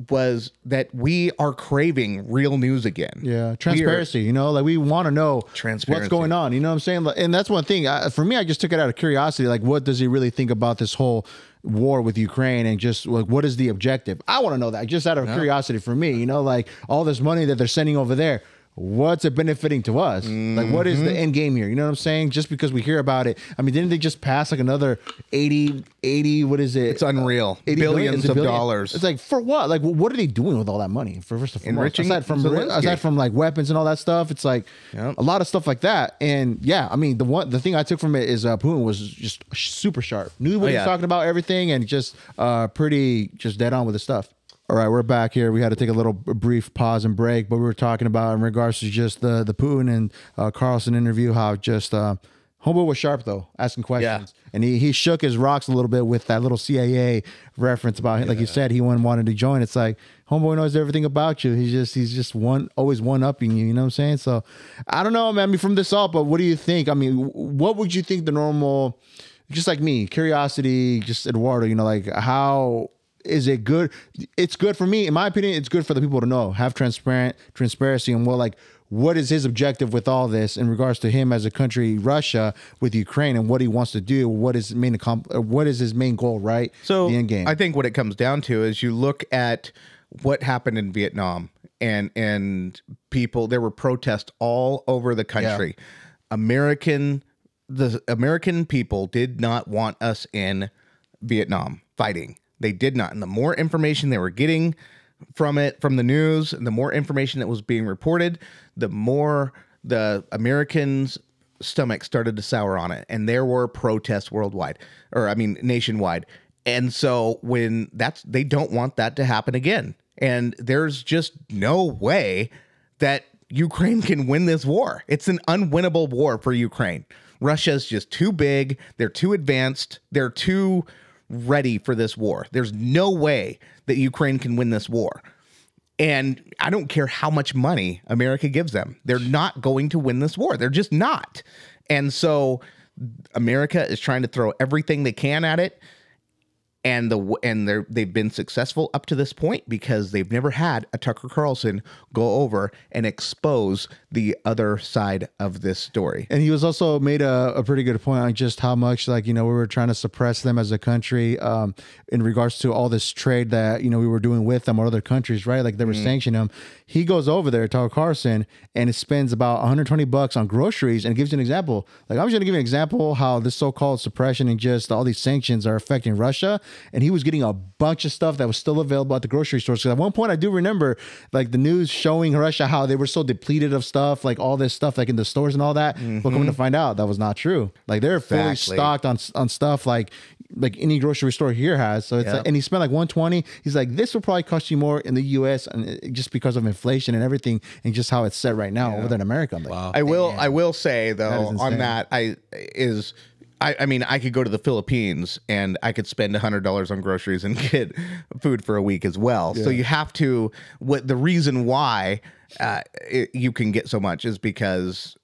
was that we are craving real news again. Yeah, transparency. You know, like we want to know what's going on. You know what I'm saying? And that's one thing. For me, I just took it out of curiosity. Like, what does he really think about this whole war with Ukraine, and just like, what is the objective? I want to know that just out of curiosity for me. You know, like all this money that they're sending over there, what's it benefiting to us? Like, what is the end game here? You know what I'm saying? Just because we hear about it. I mean, didn't they just pass like another 80, what is it? It's unreal. Billions of dollars. It's like, for what? Like, what are they doing with all that money? First of all, Enriching aside from like weapons and all that stuff, it's like a lot of stuff like that. And yeah, I mean, the thing I took from it is Putin was just super sharp. Knew what he was talking about, everything, and just pretty just dead on with the stuff. All right, we're back here. We had to take a little brief pause and break, but we were talking about in regards to just the Putin and Carlson interview, how just homeboy was sharp though, asking questions, and he shook his rocks a little bit with that little CIA reference about him. Like you said, he wanted to join. It's like homeboy knows everything about you. He's just always one upping you. You know what I'm saying? So I don't know, man. I mean, from this up, but what do you think? I mean, what would you think the normal, just like me, curiosity, just Eduardo, you know, like how is it good? It's good for me. In my opinion, it's good for the people to know, have transparency and what is his objective with all this in regards to him as a country, Russia, with Ukraine, and what he wants to do, what is his main goal, right? So the end game. I think what it comes down to is you look at what happened in Vietnam, and people, there were protests all over the country. Yeah. The American people did not want us in Vietnam fighting. They did not. And the more information they were getting from the news, and the more information that was being reported, the more the Americans' stomach started to sour on it. And there were protests nationwide. And so they don't want that to happen again. And there's just no way that Ukraine can win this war. It's an unwinnable war for Ukraine. Russia's just too big. They're too advanced. They're too ready for this war. There's no way that Ukraine can win this war. And I don't care how much money America gives them. They're not going to win this war. They're just not. And so America is trying to throw everything they can at it. And they've been successful up to this point because they've never had a Tucker Carlson go over and expose the other side of this story. And he was also made a pretty good point on just how much, we were trying to suppress them as a country in regards to all this trade that, we were doing with them or other countries, right? Like they were sanctioning them. He goes over there, Tucker Carlson, and it spends about $120 on groceries and gives you an example. Like, I'm just going to give you an example how this so-called suppression and just all these sanctions are affecting Russia. and he was getting a bunch of stuff that was still available at the grocery stores. Because at one point, I do remember like the news showing Russia how they were so depleted of stuff, like all this stuff, like in the stores and all that. But coming to find out, that was not true. Like they're fully stocked on stuff like any grocery store here has. So it's like, and he spent like 120. He's like, this will probably cost you more in the U.S. and just because of inflation and everything, and just how it's set right now over there in America. I'm like, Wow. I will say though on that, I mean, I could go to the Philippines and I could spend $100 on groceries and get food for a week as well. So you have to. The reason why you can get so much is because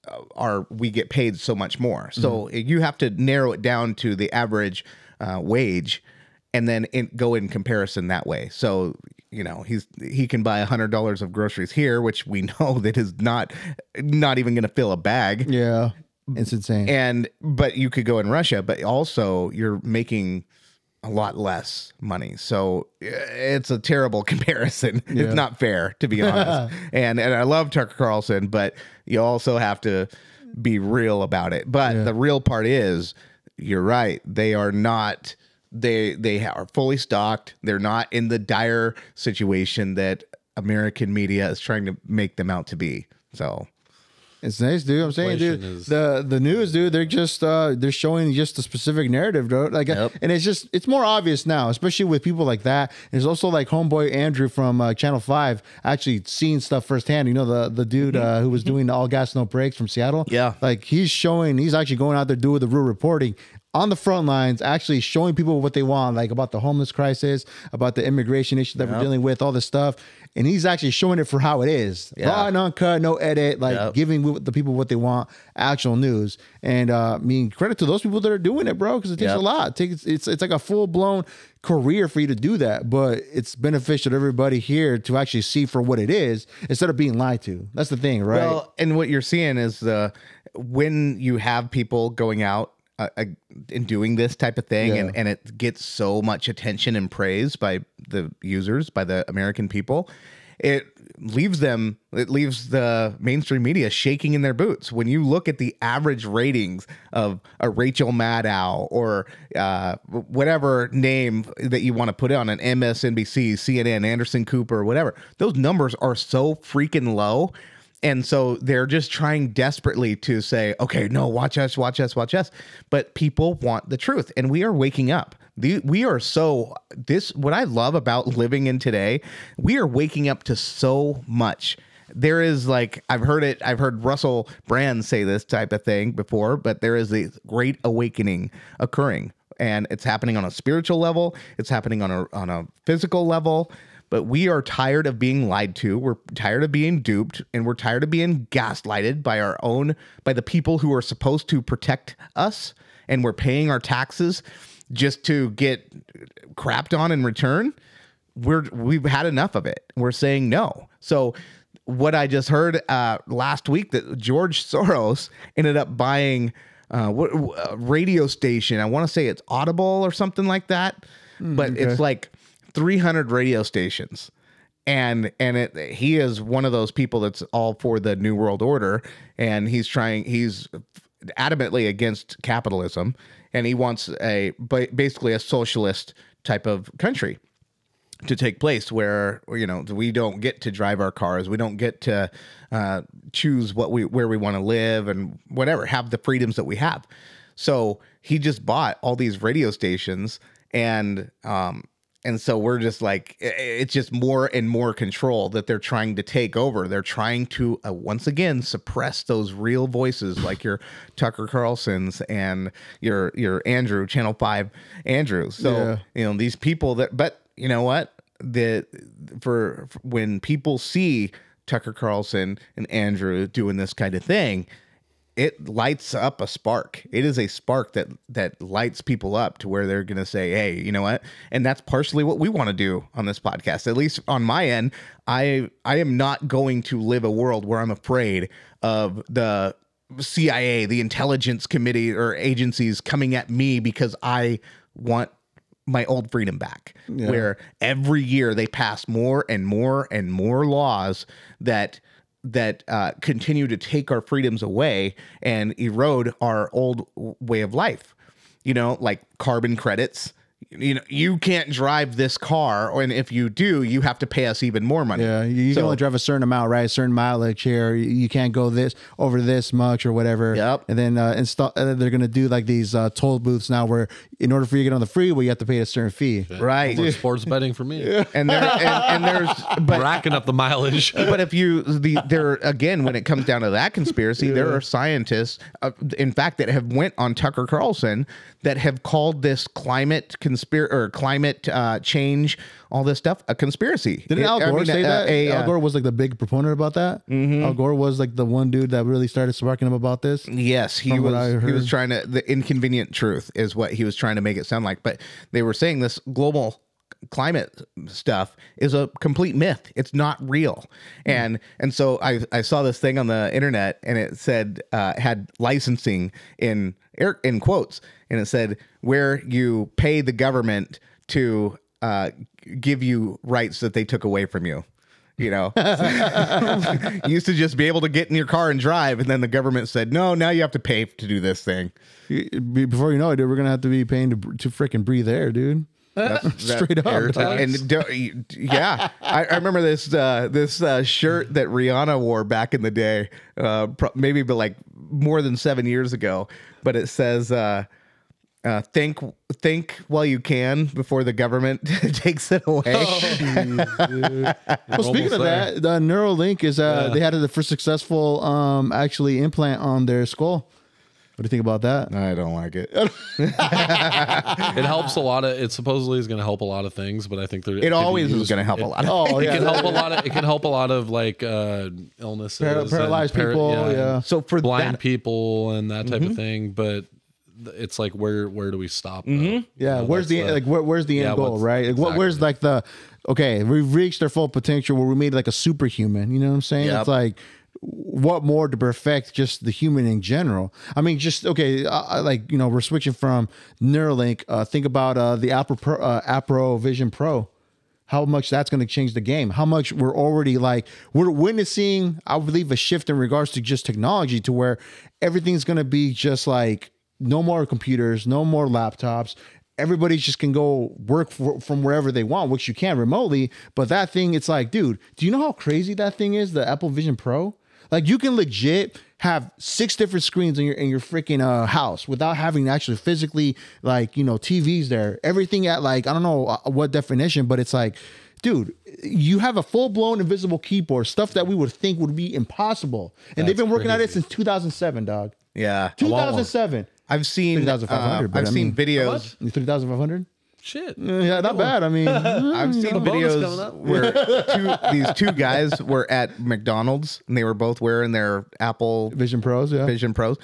we get paid so much more. So you have to narrow it down to the average wage, and then go in comparison that way. So you know he can buy $100 of groceries here, which we know that is not even going to fill a bag. Yeah. It's insane. But you could go in Russia, but also you're making a lot less money. So it's a terrible comparison. Yeah. It's not fair, to be honest. and I love Tucker Carlson, but you also have to be real about it. But the real part is, you're right. They are not, they are fully stocked. They're not in the dire situation that American media is trying to make them out to be. So it's nice, dude. I'm saying, dude, the news, dude, they're just they're showing just a specific narrative, dude. Like, and it's more obvious now, especially with people like that. There's also like homeboy Andrew from Channel 5 actually seeing stuff firsthand. You know, the dude who was doing the All Gas No Brakes from Seattle. Yeah, like he's actually going out there doing the real reporting on the front lines, actually showing people what they want, like about the homeless crisis, about the immigration issue that we're dealing with, all this stuff. And he's actually showing it for how it is. Raw and uncut, no edit, like giving the people what they want, actual news. And I mean, credit to those people that are doing it, bro, because it takes a lot. It's like a full-blown career for you to do that. But it's beneficial to everybody here to actually see for what it is instead of being lied to. That's the thing, right? Well, and what you're seeing is when you have people going out in doing this type of thing, and it gets so much attention and praise by the users, by the American people, it leaves the mainstream media shaking in their boots. When you look at the average ratings of a Rachel Maddow or whatever name that you want to put on an MSNBC, CNN, Anderson Cooper, whatever, those numbers are so freaking low. And so they're just trying desperately to say, okay, no, watch us. But people want the truth, and we are waking up. What I love about living in today, we are waking up to so much. There is I've heard Russell Brand say this type of thing before, but there is a great awakening occurring, and it's happening on a spiritual level. It's happening on a physical level. But we are tired of being lied to. We're tired of being duped, and we're tired of being gaslighted by the people who are supposed to protect us, and we're paying our taxes just to get crapped on in return. We've had enough of it. We're saying no. So what I just heard last week, that George Soros ended up buying a radio station. I want to say it's Audible or something like that, but it's like 300 radio stations, and he is one of those people that's all for the New World Order, and he's adamantly against capitalism, and he wants basically a socialist type of country to take place where, you know, we don't get to drive our cars, we don't get to choose where we want to live and whatever, have the freedoms that we have. So he just bought all these radio stations, and so we're just like, it's just more and more control that they're trying to take over. They're trying to, once again, suppress those real voices like your Tucker Carlsons and your Andrew, Channel 5 Andrew. So, you know, these people but you know what? For when people see Tucker Carlson and Andrew doing this kind of thing, it lights up a spark. It is a spark that lights people up to where they're going to say, hey, you know what? And that's partially what we want to do on this podcast. At least on my end, I am not going to live a world where I'm afraid of the CIA, the intelligence committee or agencies coming at me because I want my old freedom back, where every year they pass more and more and more laws that continue to take our freedoms away and erode our old way of life. You know, like carbon credits. you can't drive this car, and if you do, you have to pay us even more money. Yeah, you can only drive a certain amount, right? A certain mileage here. You can't go over this much or whatever. Yep. And then they're gonna do like these toll booths now, where in order for you to get on the freeway, you have to pay a certain fee. Right. More sports betting for me. And there's Racking up the mileage. but if there again, when it comes down to that conspiracy, there are scientists, in fact, that have went on Tucker Carlson that have called this climate change, all this stuff, a conspiracy. Didn't Al Gore say that? Al Gore was like the big proponent about that. Al Gore was like the one dude that really started sparking him about this. Yes, he was trying to, the inconvenient truth is what he was trying to make it sound like. But they were saying this global climate stuff is a complete myth. It's not real. And so I saw this thing on the internet, and it said had licensing in quotes, and it said where you pay the government to give you rights that they took away from you. You know, you used to just be able to get in your car and drive, and then the government said, no, now you have to pay to do this thing. Before you know it, dude, we're gonna have to be paying to freaking breathe air, dude. Straight up. And yeah, I remember this shirt that Rihanna wore back in the day, maybe but like more than 7 years ago. But it says, think while you can before the government takes it away. Well, speaking of that, the Neuralink is they had the first successful actually implant on their skull. What do you think about that? I don't like it. It helps a lot of. It supposedly is going to help a lot of things, but I think it always is going to help a lot. It can help a lot of. It can help a lot of like illnesses, paralyzed people. Yeah. So for blind people and that type of thing, but it's like where do we stop? Yeah, where's the end goal, right? Like, where's like the we've reached our full potential where we made like a superhuman. You know what I'm saying? Yep. It's like, what more to perfect just the human in general? I mean, just like, you know, we're switching from Neuralink. Think about the Apple Vision Pro. How much that's going to change the game? How much we're already we're witnessing, I believe, a shift in regards to just technology, to where everything's going to be just like no more computers, no more laptops. Everybody just can go work from wherever they want, which you can remotely. But that thing, it's like, dude, do you know how crazy that thing is? The Apple Vision Pro? Like, you can legit have 6 different screens in your freaking house without having to actually physically, like, you know, TVs there. Everything at like, I don't know what definition, but it's like, dude, you have a full-blown invisible keyboard, stuff that we would think would be impossible. And they've been working at it since 2007, dog. Yeah. 2007. I've seen 3,500. I've seen videos. 3,500. Shit. Yeah, not bad. I mean, I've seen videos where these two guys were at McDonald's, and they were both wearing their Apple Vision Pros. Yeah. Vision Pros,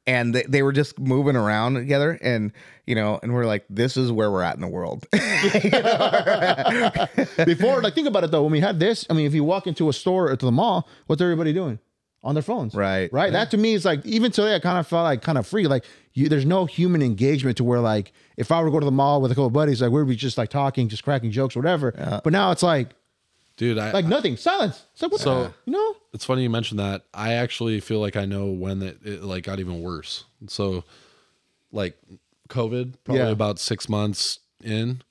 and they were just moving around together, and you know, and we're like, this is where we're at in the world. Before, like, think about it though. When we had this, I mean, if you walk into a store or to the mall, what's everybody doing? On their phones. Right. Yeah. That to me is like, even today, I kind of felt like kind of free. Like, there's no human engagement to where, like, if I were to go to the mall with a couple of buddies, like, we'd be just like talking, just cracking jokes, whatever. Yeah. But now it's like, dude, nothing, silence. It's like, you know, it's funny you mentioned that. I actually feel like I know when it like got even worse. So, like, COVID, probably about 6 months in.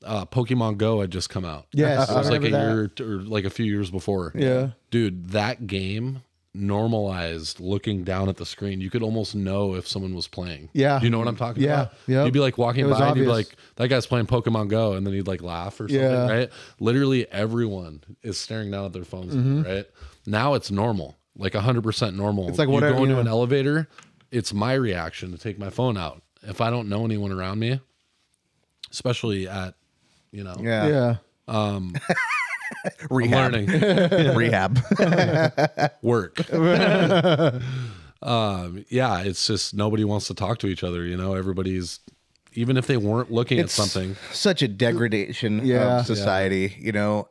Pokemon Go had just come out. Yes, it was like a year or like a few years before. Yeah, dude, that game normalized looking down at the screen. You could almost know if someone was playing. Yeah, you know what I'm talking about. Yeah, you'd be like walking by and you'd be like, that guy's playing Pokemon Go, and then he'd like laugh or something. Right? Literally everyone is staring down at their phones. Right now, it's normal, like 100% normal. It's like you whatever. Go into an elevator, it's my reaction to take my phone out if I don't know anyone around me, especially at, you know, rehab. Learning. Rehab. Work. Yeah, it's just nobody wants to talk to each other, you know. Everybody's, even if they weren't looking at something. Such a degradation of society, you know.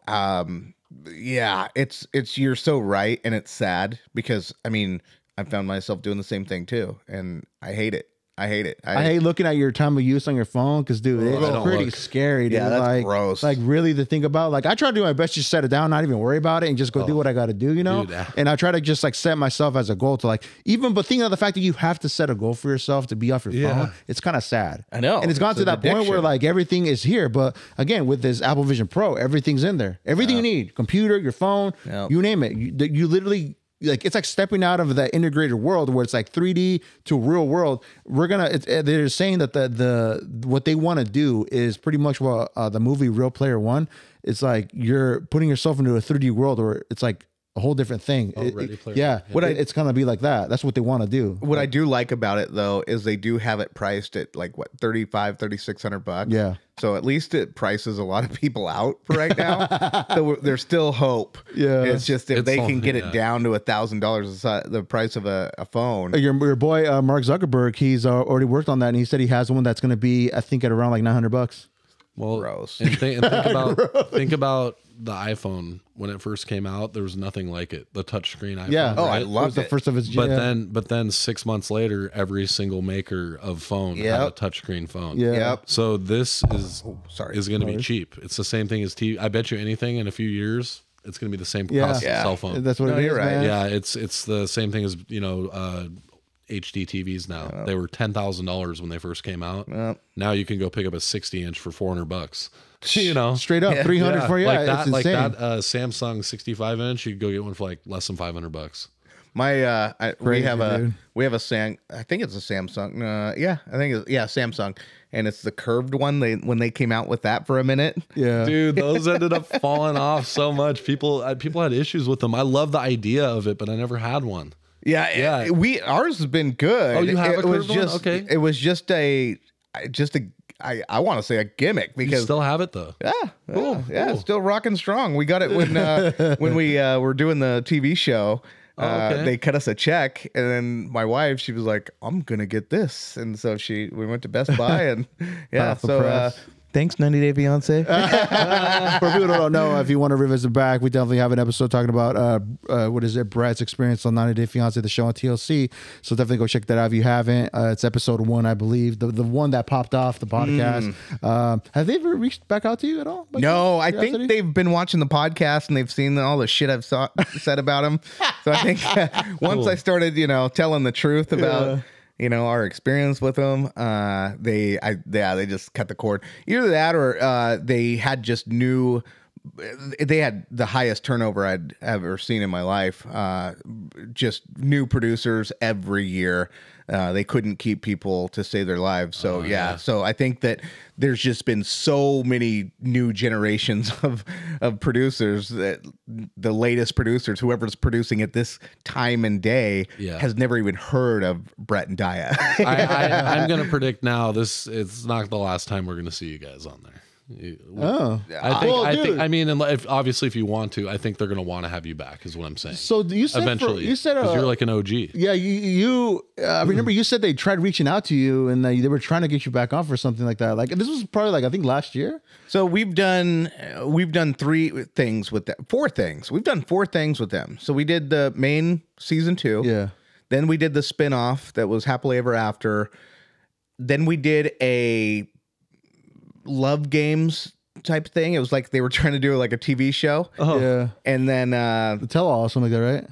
It's you're so right, and it's sad because I mean, I found myself doing the same thing too, and I hate it. I hate it. I hate looking at your time of use on your phone because, dude, I it's don't pretty look. scary. Dude. Yeah, that's like, gross. Like, really to think about. Like, I try to do my best to set it down, not even worry about it, and just go do what I got to do, you know? Dude, and I try to just like set myself as a goal to like, but thinking of the fact that you have to set a goal for yourself to be off your phone, it's kind of sad. I know. And it's gone It's to an that point where addiction. like everything is here. But again, with this Apple Vision Pro, everything's in there. Everything you need, computer, your phone, Yep. you name it. You literally, like, it's like stepping out of that integrated world where it's like 3D to real world. They're saying that the what they want to do is pretty much what the movie Real Player One. It's like you're putting yourself into a 3D world where it's like a whole different thing. Ready Player Yeah, it's gonna be like that. That's what they want to do. What I do like about it though is they do have it priced at like what, $3,600. Yeah. So at least it prices a lot of people out for right now. So there's still hope. Yeah. It's just if It's they can only- get yeah. it down to $1,000, the price of a phone. Your boy Mark Zuckerberg, he's already worked on that, and he said he has one that's gonna be, I think, at around like $900. Well, Gross. and think about the iPhone when it first came out. There was nothing like it. The touchscreen iPhone. Yeah. Oh, I right? It was loved the it. first of its. But yeah. then 6 months later, every single maker of phone had a Yep. touchscreen phone. Yeah. Yep. So this is sorry. is going to be cheap. It's the same thing as TV. I bet you anything in a few years, it's going to be the same Yeah. cost as Yeah. a cell phone. That's what No, it is, you're right. man. Yeah, it's the same thing as HD TVs now. They were $10,000 when they first came out. Yep. Now you can go pick up a 60-inch for $400. You know, Straight up, Yeah. 300 for like that, it's insane. Samsung 65-inch. You could go get one for like less than $500. My we Crazy, have a dude. I think it's a Samsung. Samsung, and it's the curved one. When they came out with that for a minute. Yeah. Dude, those ended up falling off so much. People had issues with them. I love the idea of it, but I never had one. Yeah, Yeah. ours has been good. Oh, you have a it was curved one? just Okay. It was just a I want to say a gimmick You because still have it though. cool. cool. Still rocking strong. We got it when we were doing the TV show. okay. They cut us a check, and then my wife, she was like, "I'm gonna get this," and so we went to Best Buy, and Off the so press. thanks, 90 Day Fiance. For people who don't know, if you want to revisit back, we definitely have an episode talking about Brad's experience on 90 Day Fiance, the show on TLC. So definitely go check that out if you haven't. It's episode 1, I believe, the one that popped off the podcast. Have they ever reached back out to you at all? By No, I curiosity? think they've been watching the podcast and they've seen all the shit I've said about him. So I think once I started, telling the truth about, our experience with them, they just cut the cord. Either that or they had just they had the highest turnover I'd ever seen in my life. Just new producers every year. They couldn't keep people to save their lives. So yeah. So I think that there's just been so many new generations of producers that the latest producers, whoever's producing at this time and day, has never even heard of Brett and Daya. I'm gonna predict now. It's not the last time we're gonna see you guys on there. Oh. I dude. think. I mean, if you want to, I think they're gonna want to have you back. Is what I'm saying. So you said Eventually, you said 'cause you're like an OG. yeah, you I remember you said they tried reaching out to you and they were trying to get you back on for something like that. Like this was probably like I think last year. So we've done 3 things with them. 4 things. We've done 4 things with them. So we did the main season 2. Yeah. Then we did the spinoff that was Happily Ever After. Then we did a Love Games type thing. It was like they were trying to do like a TV show. Yeah. And then The tell all something like that, right?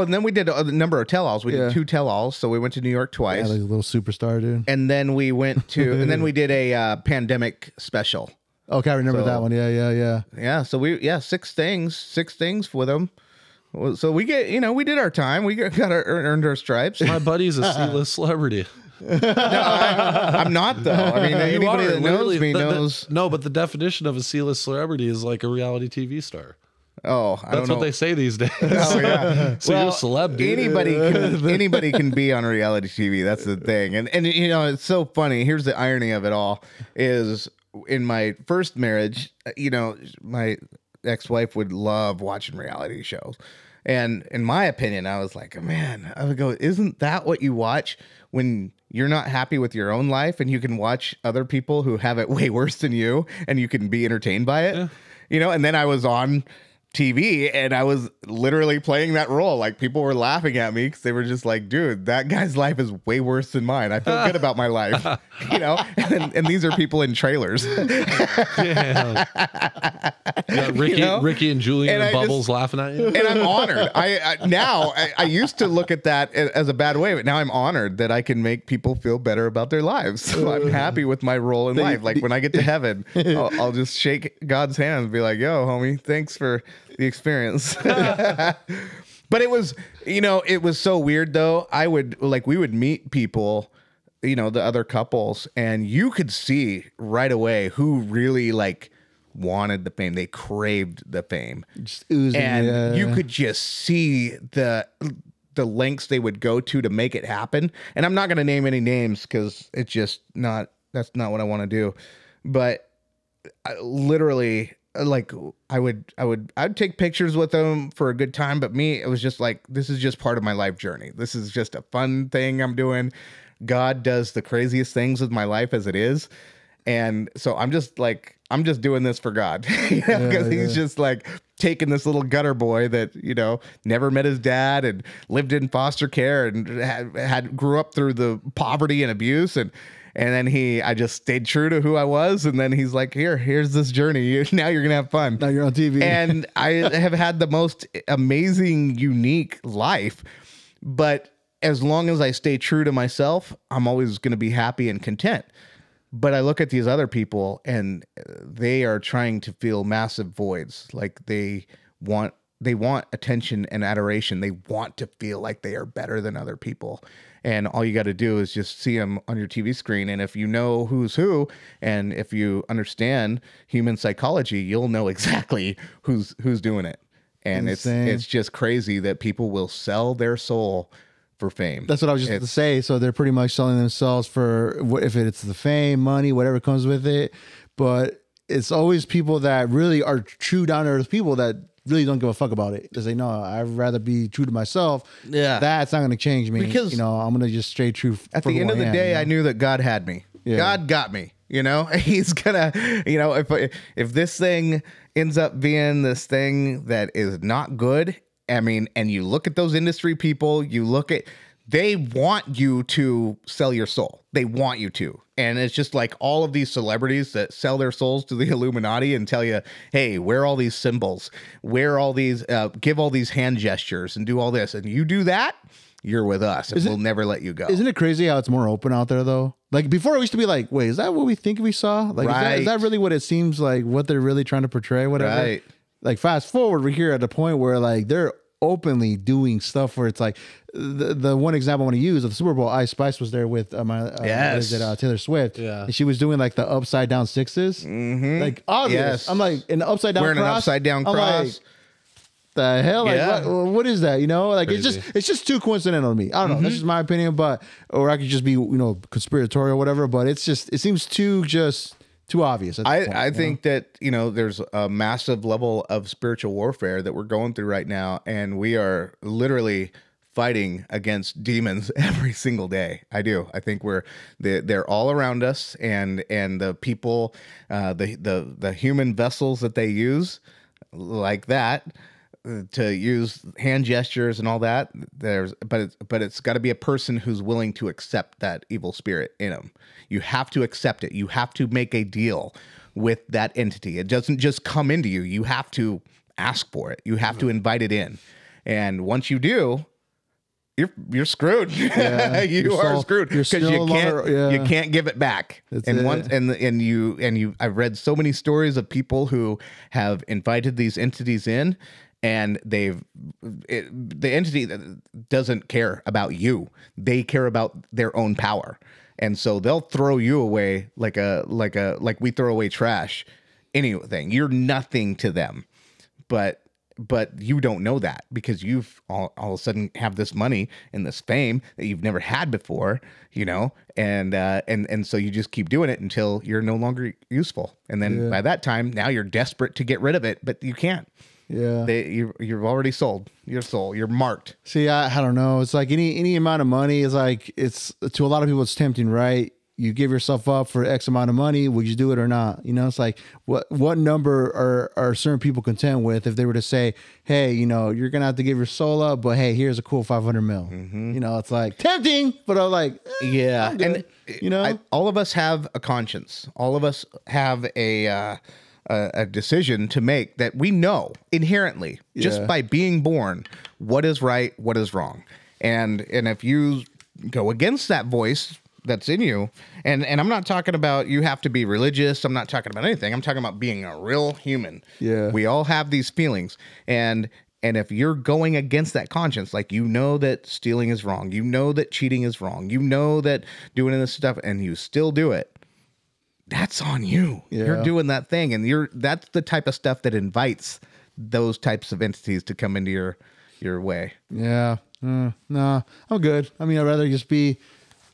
and then we did a number of tell-alls. We Yeah. did 2 tell-alls. So we went to New York Yeah, twice. like a little superstar, dude. And then we went to and then we did a pandemic special. Okay, I remember So- that one. Yeah. Yeah, so 6 things with them. So we we did our time. We earned our stripes. My buddy's a C-list celebrity. I'm not though. I mean, anybody that knows Literally, me knows. No, but the definition of a C-list celebrity is like a reality TV star. Oh, I don't That's know. what they say these days. Oh yeah. So you're a celeb, dude. Anybody can be on reality TV. That's the thing. And it's so funny. Here's the irony of it all: is in my first marriage, my ex-wife would love watching reality shows. And in my opinion, I was like, man, I would go, isn't that what you watch when you're not happy with your own life and you can watch other people who have it way worse than you and you can be entertained by it? And then I was on TV, and I was literally playing that role. Like, people were laughing at me because they were just like, dude, that guy's life is way worse than mine. I feel good about my life, you know? And these are people in trailers. Yeah, Ricky, You know? Ricky and Julian and I Bubbles laughing at you. And I'm honored. I used to look at that as a bad way, but now I'm honored that I can make people feel better about their lives. So I'm happy with my role in life. Like, when I get to heaven, I'll just shake God's hand and be like, yo, homie, thanks for the experience. But it was, you know, it was so weird though. We would meet people, you know, the other couples, and you could see right away who really like wanted the fame. They craved the fame. Just oozing, and you could just see the lengths they would go to make it happen. And I'm not going to name any names because it's just not, that's not what I want to do. But literally, like, I'd take pictures with them for a good time, but me, it was just like, this is just part of my life journey. This is just a fun thing I'm doing. God does the craziest things with my life as it is. And so I'm just doing this for God, because he's just like taking this little gutter boy that, you know, never met his dad and lived in foster care and grew up through the poverty and abuse. And then I just stayed true to who I was. And then he's like, here's this journey. Now you're going to have fun. Now you're on TV. And I have had the most amazing, unique life. But as long as I stay true to myself, I'm always going to be happy and content. But I look at these other people and they are trying to fill massive voids. Like, they want attention and adoration. They want to feel like they are better than other people. And all you got to do is just see them on your TV screen. And if you know who's who, and if you understand human psychology, you'll know exactly who's doing it. And it's just crazy that people will sell their soul for fame. That's what I was just going to say. So they're pretty much selling themselves for if it's the fame, money, whatever comes with it. But it's always people that really are true down to earth people that really don't give a fuck about it. They say, no, I'd rather be true to myself. Yeah. That's not going to change me. Because, you know, I'm going to just stay true. At the end of the day, I knew that God had me. Yeah. God got me. You know, he's gonna, you know, if this thing ends up being this thing that is not good, I mean, and you look at those industry people, they want you to sell your soul. They want you to. And it's just like all of these celebrities that sell their souls to the Illuminati and tell you, hey, wear all these symbols, wear all these, give all these hand gestures and do all this. And you do that, you're with us, and we'll never let you go. Isn't it crazy how it's more open out there though? Like, before it used to be like, wait, is that what we think we saw? Like, is that really what it seems like, what they're really trying to portray, whatever? Right. Like, fast forward, we're here at a point where like they're openly doing stuff where it's like the one example I want to use of the Super Bowl, Ice Spice was there with Taylor Swift. Yeah. And she was doing like the upside down sixes. Mm-hmm. Like, obvious. Yes. I'm like, an upside down wearing cross. An upside down cross. Like, the hell? Like, what is that? You know, like, crazy. it's just too coincidental to me. I don't know. That's just my opinion, or I could just be, you know, conspiratorial or whatever, but it seems too obvious. I think that, you know, there's a massive level of spiritual warfare that we're going through right now, and we are literally fighting against demons every single day. I do. I think they're all around us, and the people, the human vessels that they use, like that, to use hand gestures and all that. But it's got to be a person who's willing to accept that evil spirit in them. You have to accept it. You have to make a deal with that entity. It doesn't just come into you. You have to ask for it. You have to invite it in. And once you do, you're screwed. Yeah, you are screwed because you can't give it back. I've read so many stories of people who have invited these entities in, and the entity doesn't care about you. They care about their own power. And so they'll throw you away like we throw away trash, anything. You're nothing to them. But you don't know that because you've all of a sudden have this money and this fame that you've never had before, you know, and so you just keep doing it until you're no longer useful. And then by that time, now you're desperate to get rid of it, but you can't. Yeah, you've already sold your soul. You're marked. See, I don't know. It's like any amount of money is like, it's to a lot of people it's tempting, right? you give yourself up for X amount of money, would you do it or not? You know, it's like what number are certain people content with if they were to say, hey, you know, you're gonna have to give your soul up, but hey, here's a cool 500 mil. You know, it's like tempting, but I'm like, yeah, I'm good. and you know, all of us have a conscience. All of us have a decision to make that we know inherently just by being born what is right, what is wrong, and if you go against that voice that's in you, and I'm not talking about you have to be religious. I'm not talking about anything. I'm talking about being a real human. Yeah, we all have these feelings, and if you're going against that conscience, like you know that stealing is wrong, you know that cheating is wrong, you know that doing this stuff, and you still do it, that's on you. Yeah. You're doing that thing, and that's the type of stuff that invites those types of entities to come into your way. Yeah. No, I'm good. I mean, I'd rather just be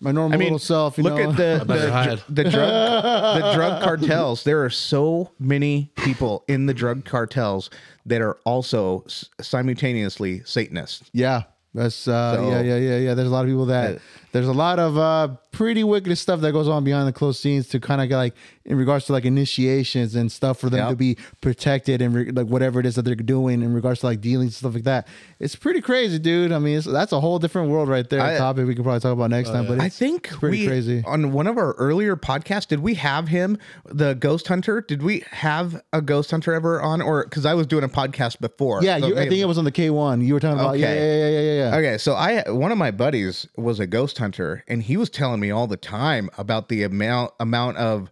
my normal little self. You look know? at the drug cartels. There are so many people in the drug cartels that are also simultaneously Satanists. Yeah. That's yeah. There's a lot of people that there's a lot of pretty wicked stuff that goes on behind the closed scenes to kind of get like in regards to like initiations and stuff for them to be protected and like whatever it is that they're doing in regards to like dealings and stuff like that. It's pretty crazy, dude. I mean, that's a whole different world right there. A topic we could probably talk about next time. But I think pretty crazy. On one of our earlier podcasts, did we have him, the ghost hunter? Did we have a ghost hunter ever on? Or because I was doing a podcast before. Yeah, I think it was on the K1. You were talking about. Yeah. Okay, so one of my buddies was a ghost hunter, and he was telling me all the time about the amount of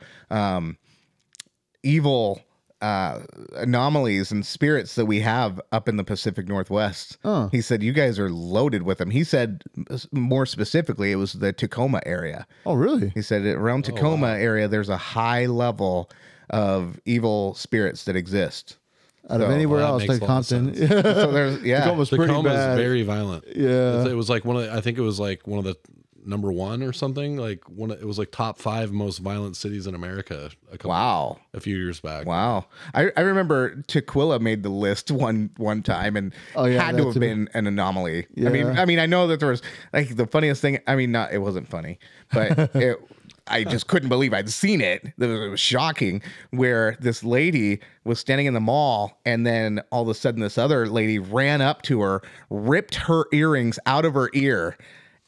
evil anomalies and spirits that we have up in the Pacific Northwest. He said you guys are loaded with them. He said more specifically it was the Tacoma area. Oh, really? He said around Tacoma area there's a high level of evil spirits that exist. Out of anywhere else, like Compton. So there's Tacoma's pretty bad. Is very violent. Yeah, it was like I think it was like one of the number one or something. Like it was like top 5 most violent cities in America. A few years back. Wow. I remember Tequila made the list one time and had to have been an anomaly. Yeah. I mean, I know that there was like the funniest thing. I mean, it wasn't funny, but I just couldn't believe I'd seen it. It was shocking where this lady was standing in the mall and then all of a sudden this other lady ran up to her, ripped her earrings out of her ear,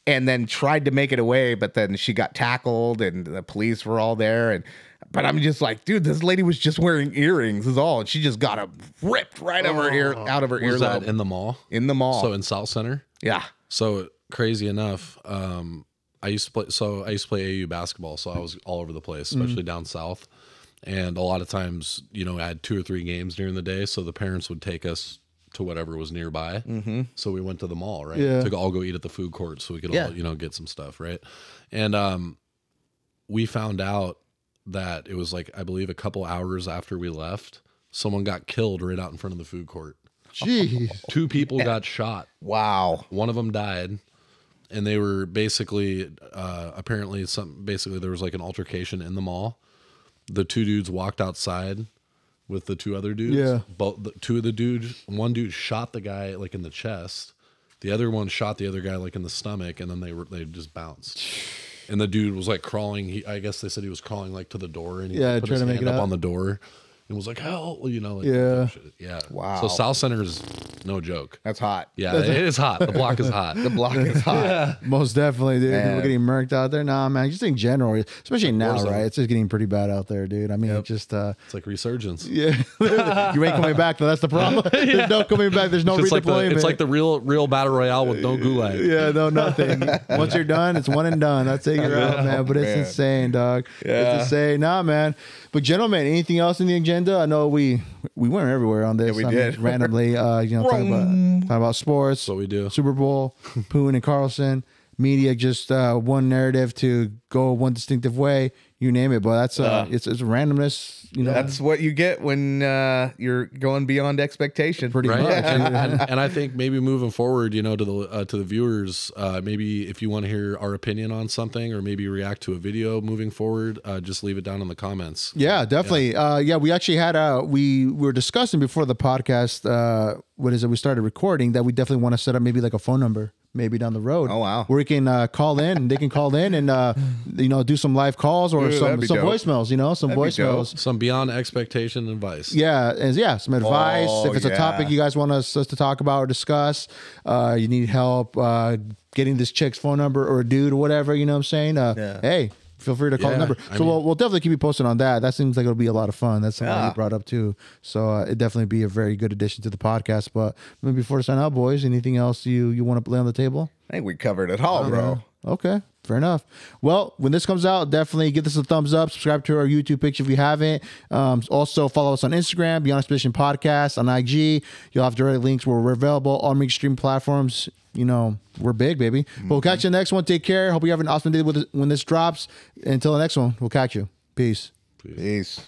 and then tried to make it away. But then she got tackled and the police were all there. But I'm just like, dude, this lady was just wearing earrings is all. And she just got ripped right out of her earlobe. Was that in the mall? In the mall. So in South Center? Yeah. So crazy enough, I used to play AU basketball, so I was all over the place, especially down south. And a lot of times, you know, I had 2 or 3 games during the day, so the parents would take us to whatever was nearby. So we went to the mall, right? Yeah. To all go eat at the food court so we could all, you know, get some stuff, right? And we found out that it was like, I believe a couple hours after we left, someone got killed right out in front of the food court. Jeez. 2 people got shot. Wow. One of them died. And they were basically, apparently there was like an altercation in the mall. The 2 dudes walked outside with the 2 other dudes. Yeah. One dude shot the guy like in the chest. The other one shot the other guy like in the stomach, and then they just bounced. And the dude was like crawling. I guess they said he was crawling like to the door, and he put his hand up on the door. And was like, hell, you know, like, yeah. Wow. So South Center is no joke. That's hot. Yeah, it is hot. The block is hot. The block is hot. Yeah. Most definitely, dude. People getting murked out there. Nah, man, just in general, especially now, right? It's just getting pretty bad out there, dude. I mean, it's just it's like resurgence. Yeah. You ain't coming back though. That's the problem. There's no coming back. There's no redeployment. It's like the real battle royale with no gulag. Yeah, no, nothing. Once you're done, it's one and done. That's it. You're out, man. But it's insane, dog. Yeah. It's insane. Nah, man. But gentlemen, anything else in the agenda? I know we went everywhere on this. Yeah, we did. Randomly, talking about sports. That's what we do. Super Bowl, Putin and Carlson, media, just one narrative to go one distinctive way. You name it, but that's it's randomness. You know, that's what you get when you're going beyond expectation. Pretty right. much. And I think maybe moving forward, you know, to the viewers, maybe if you want to hear our opinion on something or maybe react to a video moving forward, just leave it down in the comments. Yeah, definitely. We actually had we were discussing before the podcast. What is it? We started recording that we definitely want to set up maybe like a phone number. maybe down the road. Oh, wow. Where we can call in. They can call in and you know, do some live calls or Ooh, some that'd be dope. voicemails. You know, some That'd be voicemails. Some beyond expectation advice. Yeah, and yeah, some advice. Oh, If it's a topic you guys want us to talk about or discuss, you need help getting this chick's phone number or a dude or whatever. You know what I'm saying? Hey. Feel free to call the number. So we'll definitely keep you posted on that. That seems like it'll be a lot of fun. That's something you brought up too. So it definitely be a very good addition to the podcast. But maybe before to sign out, boys, anything else you want to lay on the table? I think we covered it all, bro. Okay, fair enough. Well, when this comes out, definitely give this a thumbs up. Subscribe to our YouTube page if you haven't. Also, follow us on Instagram, Beyond Expedition Podcast, on IG. You'll have direct links where we're available. All major streaming platforms. You know, we're big, baby. But we'll catch you in the next one. Take care. Hope you have an awesome day when this drops. Until the next one, we'll catch you. Peace. Peace.